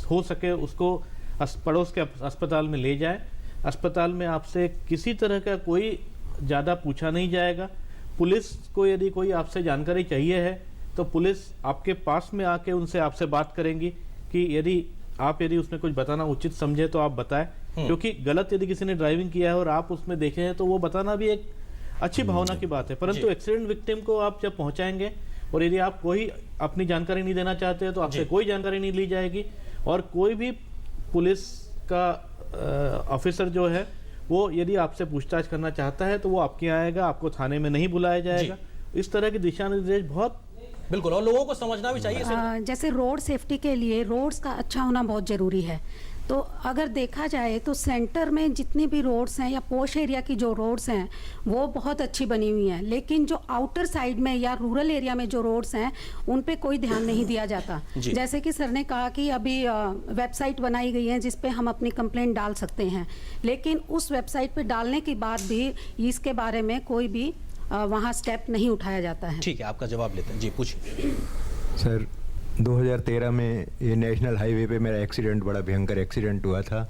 हो सके उसको पड़ोस के अस्पताल में ले जाएं। अस्पताल में आपसे किसी तरह का कोई ज़्यादा पूछा नहीं जाएगा। पुलिस को यदि कोई आपसे जानकारी चाहिए है तो पुलिस आपके पास में आके उनसे आपसे बात करेंगी कि यदि उसने कुछ बताना उचित समझे तो आप बताएं, क्योंकि गलत यदि किसी ने ड्राइविंग किया है और आप उसमें देखे हैं तो वो बताना भी एक अच्छी भावना की बात है। परंतु एक्सीडेंट विक्टिम को आप जब पहुंचाएंगे और यदि आप कोई अपनी जानकारी नहीं देना चाहते हैं तो आपसे कोई जानकारी नहीं ली जाएगी और कोई भी पुलिस का ऑफिसर जो है वो यदि आपसे पूछताछ करना चाहता है तो वो आपके आएगा, आपको थाने में नहीं बुलाया जाएगा। इस तरह के दिशा निर्देश बहुत बिल्कुल, और लोगों को समझना भी चाहिए। जैसे रोड सेफ्टी के लिए रोड्स का अच्छा होना बहुत ज़रूरी है। तो अगर देखा जाए तो सेंटर में जितनी भी रोड्स हैं या पोश एरिया की जो रोड्स हैं वो बहुत अच्छी बनी हुई हैं, लेकिन जो आउटर साइड में या रूरल एरिया में जो रोड्स हैं उन पे कोई ध्यान नहीं दिया जाता। जैसे कि सर ने कहा कि अभी वेबसाइट बनाई गई है जिस पे हम अपनी कंप्लेंट डाल सकते हैं, लेकिन उस वेबसाइट पे डालने के बाद भी इसके बारे में कोई भी वहाँ स्टेप नहीं उठाया जाता है। ठीक है, आपका जवाब लेते हैं जी, पूछिए। सर 2013 में ये नेशनल हाईवे पे मेरा एक्सीडेंट, बड़ा भयंकर एक्सीडेंट हुआ था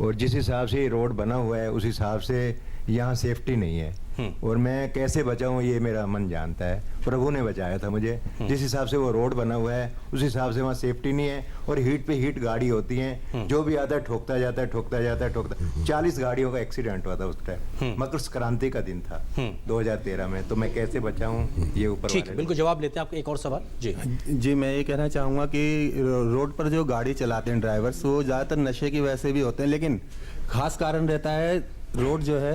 और जिस हिसाब से ये रोड बना हुआ है उस हिसाब से यहाँ सेफ्टी नहीं है और मैं कैसे बचाऊं ये मेरा मन जानता है। प्रभु ने बचाया था मुझे। जिस हिसाब से वो रोड बना हुआ है उस हिसाब से वहाँ सेफ्टी नहीं है और हीट पे हीट गाड़ी होती है, जो भी आता है ठोकता जाता है। 40 गाड़ियों का एक्सीडेंट हुआ था उस टाइम, मकर संक्रांति का दिन था 2013 में। तो मैं कैसे बचाऊं ये ऊपर। ठीक है, बिल्कुल जवाब लेते हैं। आपको एक और सवाल जी मैं ये कहना चाहूँगा कि रोड पर जो गाड़ी चलाते हैं ड्राइवर्स वो ज़्यादातर नशे की वजह से भी होते हैं, लेकिन खास कारण रहता है रोड जो है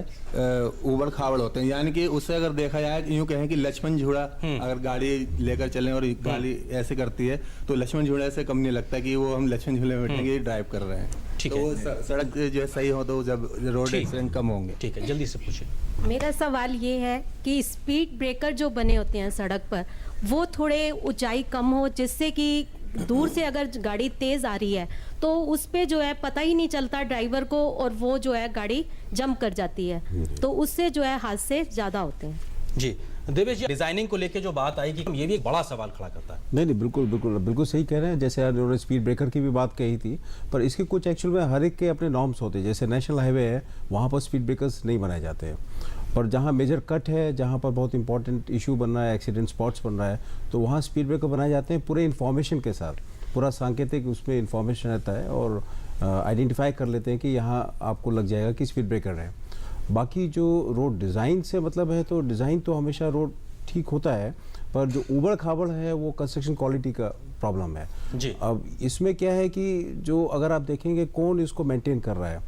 उबड़ खाबड़ होते हैं। यानी कि उससे अगर देखा जाए यूँ कहें कि लक्ष्मण झूला अगर गाड़ी लेकर चलें और गाड़ी ऐसे करती है तो लक्ष्मण झूले से कम नहीं लगता कि वो हम लक्ष्मण झूले में बैठेंगे ड्राइव कर रहे हैं। ठीक तो है, वो सड़क जो है सही हो तो जब रोड एक्सीडेंट कम होंगे। ठीक है, जल्दी से पूछिए। मेरा सवाल ये है कि स्पीड ब्रेकर जो बने होते हैं सड़क पर वो थोड़े ऊंचाई कम हो, जिससे कि दूर से अगर गाड़ी तेज आ रही है तो उस पे जो है पता ही नहीं चलता ड्राइवर को और वो जो है गाड़ी जंप कर जाती है, तो उससे जो है हादसे ज्यादा होते हैं। जी देवेश जी, डिजाइनिंग को लेके जो बात आई कि ये भी एक बड़ा सवाल खड़ा करता है। नहीं, बिल्कुल सही कह रहे हैं। जैसे उन्होंने स्पीड ब्रेकर की भी बात कही थी, पर इसके कुछ एक्चुअल में हर एक के अपने नॉर्म्स होते हैं। जैसे नेशनल हाईवे है वहाँ पर स्पीड ब्रेकर्स नहीं बनाए जाते हैं, पर जहाँ मेजर कट है, जहाँ पर बहुत इंपॉर्टेंट इशू बन रहा है, एक्सीडेंट स्पॉट्स बन रहा है, तो वहाँ स्पीड ब्रेकर बनाए जाते हैं पूरे इन्फॉर्मेशन के साथ। पूरा सांकेतिक उसमें इन्फॉर्मेशन रहता है और आइडेंटिफाई कर लेते हैं कि यहाँ आपको लग जाएगा कि स्पीड ब्रेकर है। बाकी जो रोड डिज़ाइन से मतलब है तो डिज़ाइन तो हमेशा रोड ठीक होता है, पर जो उबड़ खाबड़ है वो कंस्ट्रक्शन क्वालिटी का प्रॉब्लम है जी। अब इसमें क्या है कि जो अगर आप देखेंगे कौन इसको मेंटेन कर रहा है,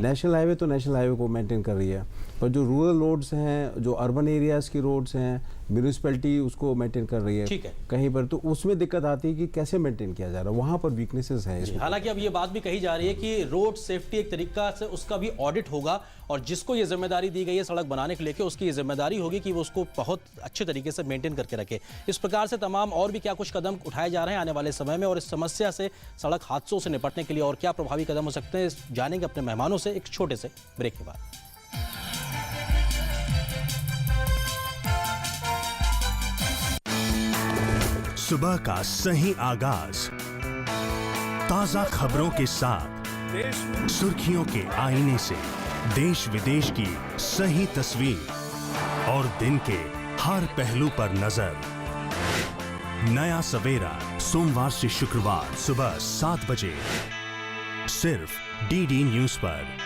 नेशनल हाईवे तो नेशनल हाईवे को मेंटेन कर रही है, पर जो रूरल रोड्स हैं, जो अर्बन एरियाज़ की रोड्स हैं, म्यूनिसिपैलिटी उसको मेंटेन कर रही है। ठीक है, कहीं पर तो उसमें दिक्कत आती है कि कैसे मेंटेन किया जा रहा है, वहाँ पर वीकनेसेस हैं। हालांकि अब ये बात भी कही जा रही है कि रोड सेफ्टी एक तरीका से उसका भी ऑडिट होगा और जिसको ये जिम्मेदारी दी गई है सड़क बनाने के लेके उसकी ये जिम्मेदारी होगी कि वो उसको बहुत अच्छे तरीके से मेंटेन करके रखे। इस प्रकार से तमाम और भी क्या कुछ कदम उठाए जा रहे हैं आने वाले समय में और इस समस्या से, सड़क हादसों से निपटने के लिए और क्या प्रभावी कदम हो सकते हैं, जानेंगे अपने मेहमानों से एक छोटे से ब्रेक के बाद। सुबह का सही आगाज ताजा खबरों के साथ, सुर्खियों के आईने से देश विदेश की सही तस्वीर और दिन के हर पहलू पर नजर। नया सवेरा सोमवार से शुक्रवार सुबह 7 बजे सिर्फ डीडी न्यूज पर।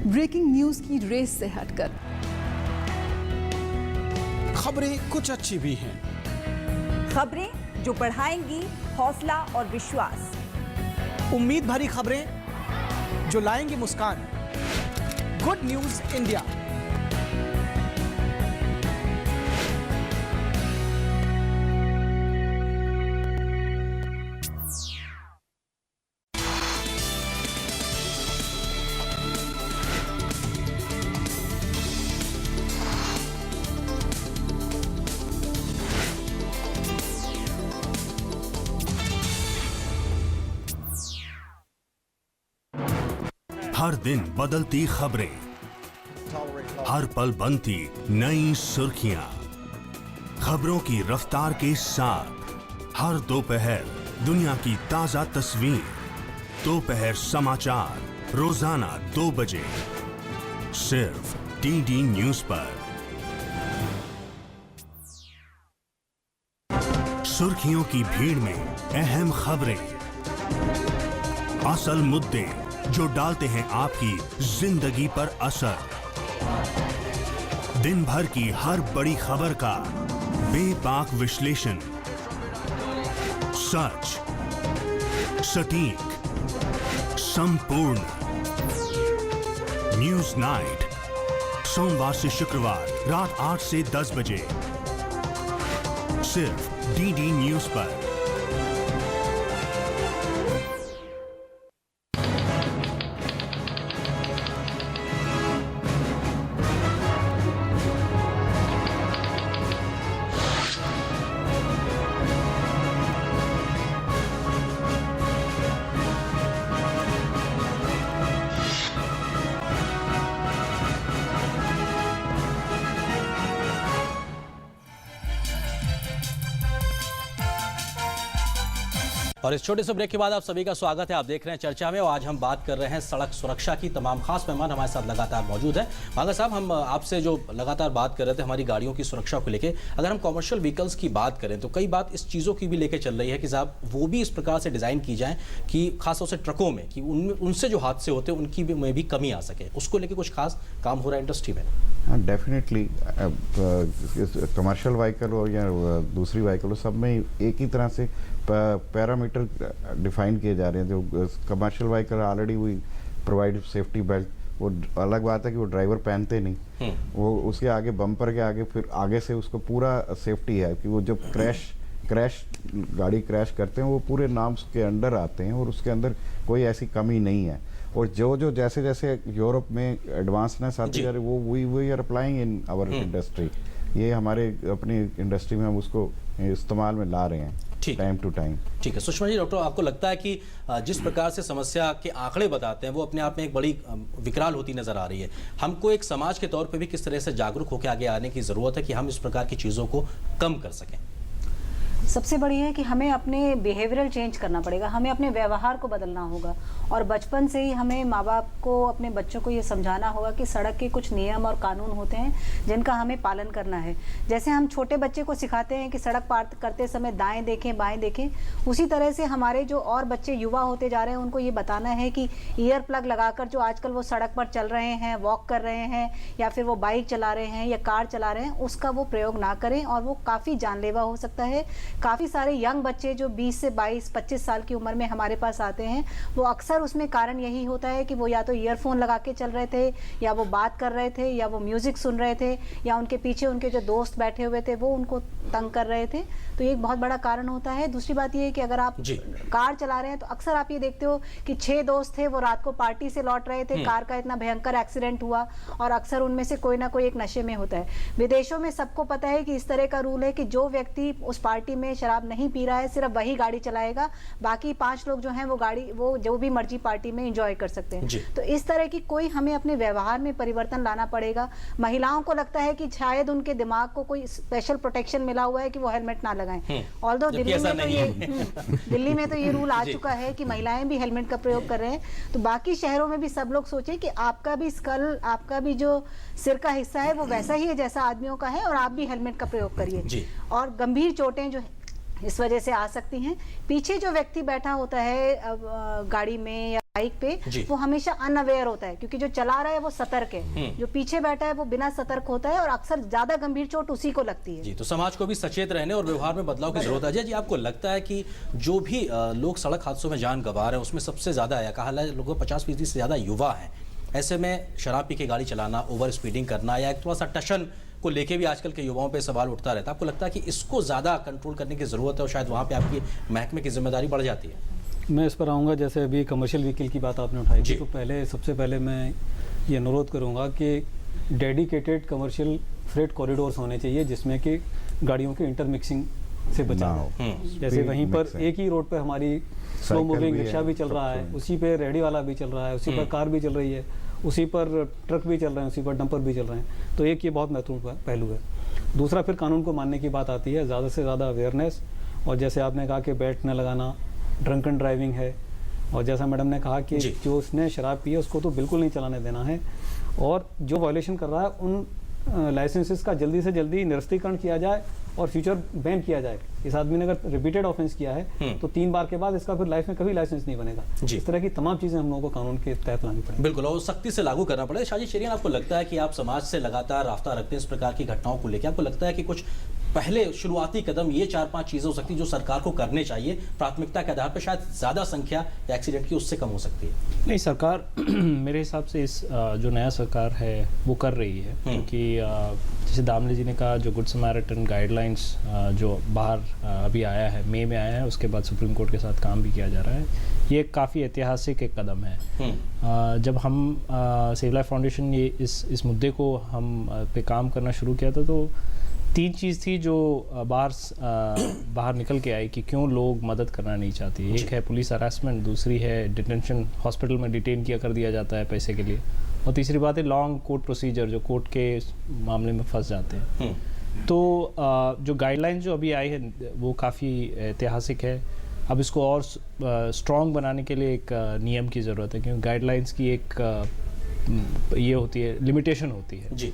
ब्रेकिंग न्यूज की रेस से हटकर खबरें कुछ अच्छी भी हैं, खबरें जो बढ़ाएंगी हौसला और विश्वास। उम्मीद भरी खबरें जो लाएंगी मुस्कान। Good news India. हर दिन बदलती खबरें, हर पल बनती नई सुर्खियां, खबरों की रफ्तार के साथ हर दोपहर दुनिया की ताजा तस्वीर। दोपहर समाचार रोजाना 2 बजे सिर्फ DD न्यूज पर। सुर्खियों की भीड़ में अहम खबरें, असल मुद्दे जो डालते हैं आपकी जिंदगी पर असर। दिन भर की हर बड़ी खबर का बेबाक विश्लेषण, सच, सटीक, संपूर्ण। न्यूज नाइट सोमवार से शुक्रवार रात 8 से 10 बजे सिर्फ DD न्यूज पर। और इस छोटे से ब्रेक के बाद आप सभी का स्वागत है। आप देख रहे हैं चर्चा में और आज हम बात कर रहे हैं सड़क सुरक्षा की। तमाम खास मेहमान हमारे साथ लगातार मौजूद हैं। मांगा साहब, हम आपसे जो लगातार बात कर रहे थे हमारी गाड़ियों की सुरक्षा को लेके, अगर हम कॉमर्शियल व्हीकल्स की बात करें तो कई बात इस चीज़ों की भी लेके चल रही है कि साहब वो भी इस प्रकार से डिज़ाइन की जाए कि खासतौर से ट्रकों में कि उनसे जो हादसे होते हैं उनकी में भी कमी आ सके। उसको लेके कुछ खास काम हो रहा है इंडस्ट्री में? हाँ, डेफिनेटली कमर्शियल व्हीकल हो या दूसरी व्हीकल हो, सब में एक ही तरह से पैरामीटर डिफाइन किए जा रहे हैं। जो commercial vehicle already we provide safety belt, वो अलग बात है कि वो ड्राइवर पहनते नहीं, वो उसके आगे बम्पर के आगे फिर आगे से उसको पूरा सेफ्टी है कि वो जब गाड़ी क्रैश करते हैं वो पूरे नाम्स के अंडर आते हैं और उसके अंदर कोई ऐसी कमी नहीं है। और जो जैसे जैसे यूरोप में एडवांसनेस आती है वो we are applying in our industry. ये हमारे अपनी इंडस्ट्री में हम उसको इस्तेमाल में ला रहे हैं टाइम टू टाइम। ठीक है सुषमा जी, डॉक्टर आपको लगता है कि जिस प्रकार से समस्या के आंकड़े बताते हैं वो अपने आप में एक बड़ी विकराल होती नजर आ रही है, हमको एक समाज के तौर पे भी किस तरह से जागरूक होकर आगे आने की जरूरत है कि हम इस प्रकार की चीजों को कम कर सकें? सबसे बड़ी है कि हमें अपने बिहेवियरल चेंज करना पड़ेगा, हमें अपने व्यवहार को बदलना होगा और बचपन से ही हमें माँ बाप को अपने बच्चों को ये समझाना होगा कि सड़क के कुछ नियम और कानून होते हैं जिनका हमें पालन करना है। जैसे हम छोटे बच्चे को सिखाते हैं कि सड़क पार करते समय दाएं देखें बाएं देखें, उसी तरह से हमारे जो और बच्चे युवा होते जा रहे हैं उनको ये बताना है कि ईयर प्लग लगाकर जो आजकल वो सड़क पर चल रहे हैं, वॉक कर रहे हैं या फिर वो बाइक चला रहे हैं या कार चला रहे हैं, उसका वो प्रयोग ना करें और वो काफ़ी जानलेवा हो सकता है। काफ़ी सारे यंग बच्चे जो 20 से 22-25 साल की उम्र में हमारे पास आते हैं, वो अक्सर उसमें कारण यही होता है कि वो या तो ईयरफोन लगा के चल रहे थे या वो बात कर रहे थे या वो म्यूजिक सुन रहे थे या उनके पीछे उनके जो दोस्त बैठे हुए थे वो उनको तंग कर रहे थे, तो ये एक बहुत बड़ा कारण होता है। दूसरी बात ये है कि अगर आप कार चला रहे हैं तो अक्सर आप ये देखते हो कि 6 दोस्त थे, वो रात को पार्टी से लौट रहे थे, कार का इतना भयंकर एक्सीडेंट हुआ और अक्सर उनमें से कोई ना कोई एक नशे में होता है। विदेशों में सबको पता है कि इस तरह का रूल है कि जो व्यक्ति उस पार्टी में शराब नहीं पी रहा है सिर्फ वही गाड़ी चलाएगा, बाकी 5 लोग जो हैं वो जो भी मर्जी पार्टी में एंजॉय कर सकते हैं। तो इस तरह की कोई हमें अपने व्यवहार में परिवर्तन लाना पड़ेगा। महिलाओं को लगता है कि शायद उनके दिमाग को कोई स्पेशल प्रोटेक्शन मिला हुआ है कि वो हेलमेट ना लगाएं, ऑल्दो दिल्ली में तो ये रूल आ चुका है कि महिलाएं भी हेलमेट का प्रयोग कर रहे हैं। तो बाकी शहरों में भी सब लोग सोचें कि आपका भी स्कल, आपका भी जो सिर का हिस्सा है वो वैसा ही है जैसा आदमियों का है और आप भी हेलमेट का प्रयोग करिए। और गंभीर चोटें जो इस वजह से आ सकती हैं, पीछे जो व्यक्ति बैठा होता है गाड़ी में या बाइक पे वो हमेशा अनअवेयर होता है, क्योंकि जो चला रहा है वो सतर्क है, जो पीछे बैठा है वो बिना सतर्क होता है और अक्सर ज्यादा गंभीर चोट उसी को लगती है। जी, तो समाज को भी सचेत रहने और व्यवहार में बदलाव की जरूरत है। अजय जी, आपको लगता है कि जो भी लोग सड़क हादसों में जान गंवा रहे हैं उसमें सबसे ज्यादा या कहा लोगों 50% से ज्यादा युवा हैं, ऐसे में शराब पी के गाड़ी चलाना, ओवर स्पीडिंग करना या एक थोड़ा सा टशन को लेके भी आजकल के युवाओं पे सवाल उठता रहता है, आपको लगता है कि इसको ज़्यादा कंट्रोल करने की ज़रूरत है और शायद वहाँ पे आपकी महकमे की जिम्मेदारी बढ़ जाती है? मैं इस पर आऊँगा। जैसे अभी कमर्शियल व्हीकल की बात आपने उठाई थी, तो सबसे पहले मैं ये अनुरोध करूँगा कि डेडिकेटेड कमर्शियल फ्रेट कॉरिडोर्स होने चाहिए जिसमें कि गाड़ियों के इंटरमिक्सिंग से बचा हो। जैसे वहीं पर एक ही रोड पर हमारी स्लो मूविंग रिक्शा भी चल रहा है, उसी पे रेहड़ी वाला भी चल रहा है, उसी पर कार भी चल रही है, उसी पर ट्रक भी चल रहे हैं, उसी पर डंपर भी चल रहे हैं। तो एक ये बहुत महत्वपूर्ण पहलू है। दूसरा फिर कानून को मानने की बात आती है, ज़्यादा से ज़्यादा अवेयरनेस, और जैसे आपने कहा कि बेल्ट न लगाना ड्रंकन ड्राइविंग है, और जैसा मैडम ने कहा कि जो उसने शराब पी है उसको तो बिल्कुल नहीं चलाने देना है, और जो वायलेशन कर रहा है उन लाइसेंसेस का जल्दी से जल्दी निरस्तीकरण किया जाए और फ्यूचर बैन किया जाए। इस आदमी ने अगर रिपीटेड ऑफेंस किया है तो 3 बार के बाद इसका फिर लाइफ में कभी लाइसेंस नहीं बनेगा। इस तरह की तमाम चीजें हम लोगों को कानून के तहत लानी पड़ेगी। बिल्कुल, और सख्ती से लागू करना पड़ेगा। शाजी शेरियान, आपको लगता है कि आप समाज से लगातार राफ्ता रखते हैं इस प्रकार की घटनाओं को लेकर, आपको लगता है कि कुछ पहले शुरुआती कदम ये 4-5 चीजें हो सकती है जो सरकार को करने चाहिए, प्राथमिकता के आधार पर शायद ज्यादा संख्या या एक्सीडेंट की उससे कम हो सकती है? नहीं, सरकार मेरे हिसाब से इस जो नया सरकार है वो कर रही है, क्योंकि जैसे दामले जी ने कहा, जो गुड समैरिटन गाइडलाइंस जो बाहर अभी आया है, मई में आया है, उसके बाद सुप्रीम कोर्ट के साथ काम भी किया जा रहा है, ये काफ़ी ऐतिहासिक एक कदम है। जब हम सेव लाइफ फाउंडेशन ये इस मुद्दे को हम पे काम करना शुरू किया था तो 3 चीज़ थी जो बाहर निकल के आई कि क्यों लोग मदद करना नहीं चाहते। एक है पुलिस हरासमेंट, दूसरी है डिटेंशन, हॉस्पिटल में डिटेन किया कर दिया जाता है पैसे के लिए, और तीसरी बात है लॉन्ग कोर्ट प्रोसीजर, जो कोर्ट के मामले में फंस जाते हैं। तो जो गाइडलाइंस जो अभी आई है वो काफ़ी ऐतिहासिक है। अब इसको और स्ट्रॉन्ग बनाने के लिए एक नियम की ज़रूरत है, क्योंकि गाइडलाइंस की एक ये होती है, लिमिटेशन होती है जी।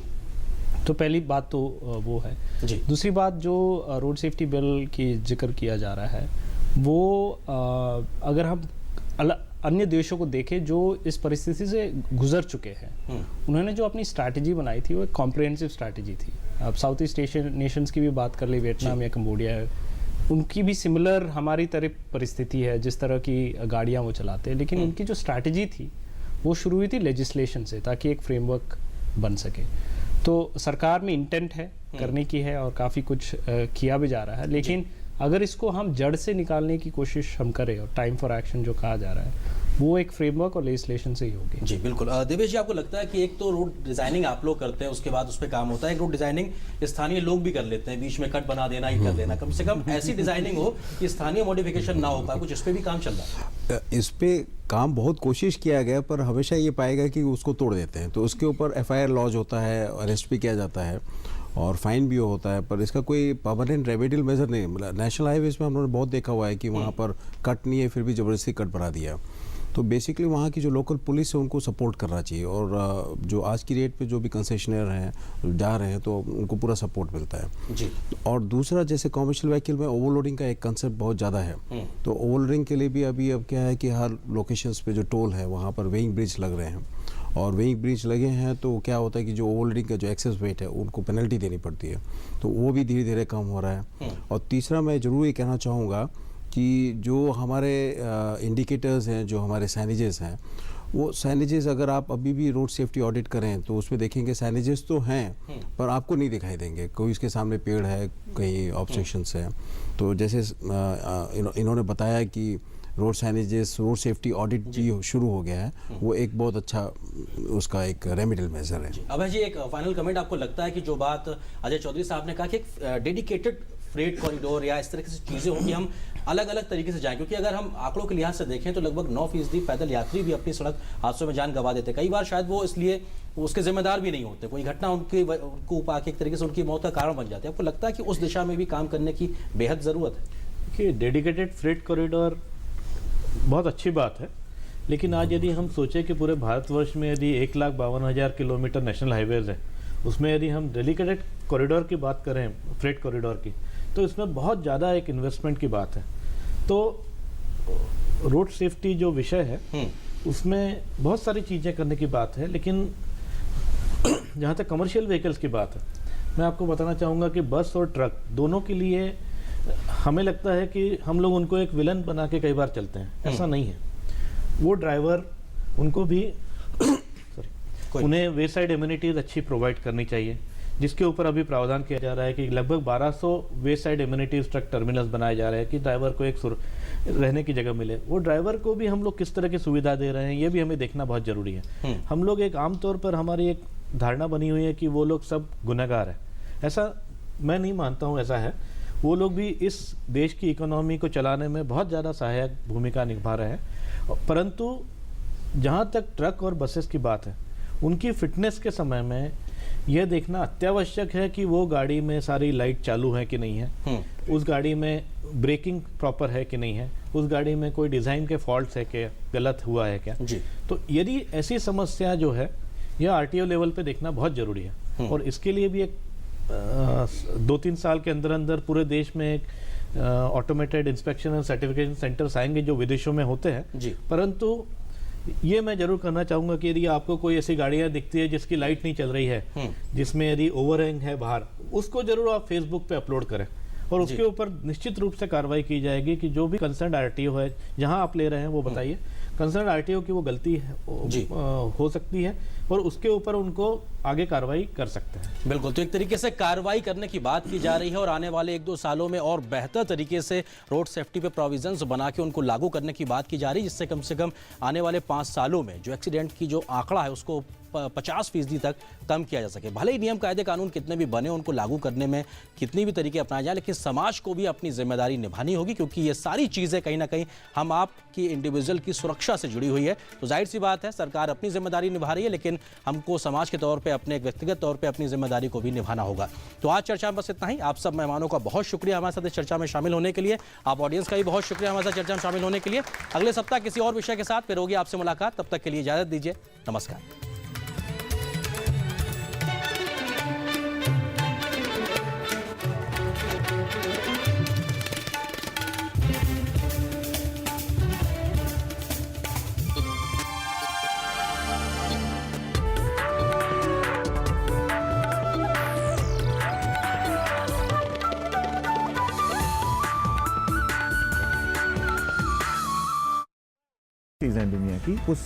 तो पहली बात तो वो है जी। दूसरी बात, जो रोड सेफ्टी बिल की जिक्र किया जा रहा है वो अगर हम अन्य देशों को देखें जो इस परिस्थिति से गुजर चुके हैं, उन्होंने जो अपनी स्ट्रैटेजी बनाई थी वो एक कॉम्प्रिहेंसिव स्ट्रैटेजी थी। अब साउथ ईस्ट एशियन नेशंस की भी बात कर ली, वियतनाम या कंबोडिया है, उनकी भी सिमिलर हमारी तरह परिस्थिति है, जिस तरह की गाड़ियाँ वो चलाते हैं, लेकिन उनकी जो स्ट्रैटेजी थी वो शुरू हुई थी लेजिस्लेशन से, ताकि एक फ्रेमवर्क बन सके। तो सरकार में इंटेंट है करने की है और काफ़ी कुछ किया भी जा रहा है, लेकिन अगर इसको हम जड़ से निकालने की कोशिश हम करें, और टाइम फॉर एक्शन जो कहा जा रहा है वो एक फ्रेमवर्क और लेजिस्लेशन से ही होगी। जी बिल्कुल। देवेश जी, आपको लगता है कि एक तो रोड डिजाइनिंग आप लोग करते हैं, उसके बाद उस पर काम होता है, एक रोड डिजाइनिंग स्थानीय लोग भी कर लेते हैं, बीच में कट बना देना ही कर देना, कम से कम ऐसी डिजाइनिंग हो कि स्थानीय मॉडिफिकेशन ना हो पाए, कुछ इस पर भी काम चल रहा है? इस पे काम बहुत कोशिश किया गया, पर हमेशा ये पाएगा कि उसको तोड़ देते हैं, तो उसके ऊपर FIR लॉज होता है, अरेस्ट भी किया जाता है और फाइन भी होता है, पर इसका कोई परमानेंट रेमेडियल मेजर नहीं। मतलब नेशनल हाईवेज में हम लोगों ने बहुत देखा हुआ है कि वहाँ पर कट नहीं है, फिर भी ज़बरदस्ती कट बना दिया। तो बेसिकली वहाँ की जो लोकल पुलिस है उनको सपोर्ट करना चाहिए, और जो आज की रेट पे जो भी कंसेशनर हैं जा रहे हैं तो उनको पूरा सपोर्ट मिलता है जी। और दूसरा, जैसे कॉमर्शियल व्हीकल में ओवरलोडिंग का एक कंसेप्ट बहुत ज़्यादा है, तो ओवरलोडिंग के लिए भी अभी अब क्या है कि हर लोकेशंस पे जो टोल है वहाँ पर वेइंग ब्रिज लग रहे हैं, और वेइंग ब्रिज लगे हैं तो क्या होता है कि जो ओवरलोडिंग का जो एक्सेस वेट है उनको पेनल्टी देनी पड़ती है, तो वो भी धीरे धीरे कम हो रहा है। और तीसरा, मैं ज़रूर ये कहना चाहूँगा कि जो हमारे इंडिकेटर्स हैं, जो हमारे साइनेजेस हैं, वो साइनेजेस अगर आप अभी भी रोड सेफ्टी ऑडिट करें तो उसमें देखेंगे साइनेजेस तो हैं पर आपको नहीं दिखाई देंगे, कोई इसके सामने पेड़ है, कहीं ऑब्स्ट्रक्शंस है। तो जैसे इन्होंने बताया कि road signages, road safety audit भी शुरू हो गया है, वो एक बहुत अच्छा उसका एक रेमेडियल मेजर है। अभय जी, एक फाइनल कमेंट, आपको लगता है कि जो बात अजय चौधरी साहब ने कहा कि एक डेडिकेटेड फ्रेट कॉरिडोर या इस तरह की चीज़ें होंगी, हम अलग अलग तरीके से जाएं, क्योंकि अगर हम आंकड़ों के लिहाज से देखें तो लगभग 9% पैदल यात्री भी अपनी सड़क हादसों में जान गंवा देते हैं। कई बार शायद वो इसलिए उसके जिम्मेदार भी नहीं होते, कोई घटना उनको ऊपर आके एक तरीके से उनकी मौत का कारण बन जाती है। आपको लगता है कि उस दिशा में भी काम करने की बेहद ज़रूरत है? कि डेडिकेटेड फ्रेट कॉरिडोर बहुत अच्छी बात है, लेकिन आज यदि हम सोचें कि पूरे भारतवर्ष में यदि 1,52,000 किलोमीटर नेशनल हाईवेज है, उसमें यदि हम डेडिकेटेड कॉरिडोर की बात करें, फ्रेट कॉरिडोर की, तो इसमें बहुत ज़्यादा एक इन्वेस्टमेंट की बात है। तो रोड सेफ्टी जो विषय है उसमें बहुत सारी चीज़ें करने की बात है, लेकिन जहाँ तक कमर्शियल व्हीकल्स की बात है, मैं आपको बताना चाहूँगा कि बस और ट्रक दोनों के लिए हमें लगता है कि हम लोग उनको एक विलन बना के कई बार चलते हैं। ऐसा नहीं है। वो ड्राइवर उनको भी उन्हें वे साइड एम्यूनिटीज अच्छी प्रोवाइड करनी चाहिए, जिसके ऊपर अभी प्रावधान किया जा रहा है कि लगभग 1200 वे साइड एम्यूनिटीज ट्रक टर्मिनल्स बनाए जा रहे हैं कि ड्राइवर को एक रहने की जगह मिले। वो ड्राइवर को भी हम लोग किस तरह की सुविधा दे रहे हैं, ये भी हमें देखना बहुत जरूरी है। हम लोग एक आमतौर पर हमारी एक धारणा बनी हुई है कि वो लोग सब गुनहगार है। ऐसा मैं नहीं मानता हूँ ऐसा है। वो लोग भी इस देश की इकोनॉमी को चलाने में बहुत ज़्यादा सहायक भूमिका निभा रहे हैं, परंतु जहाँ तक ट्रक और बसेस की बात है, उनकी फिटनेस के समय में यह देखना अत्यावश्यक है कि वो गाड़ी में सारी लाइट चालू है कि नहीं है, उस गाड़ी में ब्रेकिंग प्रॉपर है कि नहीं है, उस गाड़ी में कोई डिज़ाइन के फॉल्ट्स है क्या, गलत हुआ है क्या। तो यदि ऐसी समस्या जो है यह आरटीओ लेवल पे देखना बहुत जरूरी है। और इसके लिए भी एक 2-3 साल के अंदर अंदर पूरे देश में एक automated inspection and certification centres आएंगे जो विदेशों में होते हैं। परंतु ये मैं जरूर करना चाहूंगा कि यदि आपको कोई ऐसी गाड़ियां दिखती है जिसकी लाइट नहीं चल रही है, जिसमें यदि ओवरहैंग है बाहर, उसको जरूर आप फेसबुक पे अपलोड करें और उसके ऊपर निश्चित रूप से कार्रवाई की जाएगी कि जो भी कंसर्न आरटीओ है जहां आप ले रहे हैं वो बताइए। कंसर्न आरटीओ की वो गलती है हो सकती है और उसके ऊपर उनको आगे कार्रवाई कर सकते हैं। बिल्कुल, तो एक तरीके से कार्रवाई करने की बात की जा रही है और आने वाले 1-2 सालों में और बेहतर तरीके से रोड सेफ्टी पे प्रोविजंस बना के उनको लागू करने की बात की जा रही है, जिससे कम से कम आने वाले 5 सालों में जो एक्सीडेंट की जो आंकड़ा है उसको 50% तक कम किया जा सके। भले ही नियम कायदे कानून कितने भी बने, उनको लागू करने में कितनी भी तरीके अपनाए जाए, लेकिन समाज को भी अपनी जिम्मेदारी निभानी होगी, क्योंकि ये सारी चीज़ें कहीं ना कहीं हम आपकी इंडिविजुअल की सुरक्षा से जुड़ी हुई है। तो जाहिर सी बात है सरकार अपनी जिम्मेदारी निभा रही है, लेकिन हमको समाज के तौर पे, अपने एक व्यक्तिगत तौर पे अपनी जिम्मेदारी को भी निभाना होगा। तो आज चर्चा में बस इतना ही। आप सब मेहमानों का बहुत शुक्रिया हमारे साथ इस चर्चा में शामिल होने के लिए। आप ऑडियंस का भी बहुत शुक्रिया हमारे साथ चर्चा में शामिल होने के लिए। अगले सप्ताह किसी और विषय के साथ फिर होगी आपसे मुलाकात। तब तक के लिए इजाजत दीजिए। नमस्कार। चीज़ें दुनिया की उस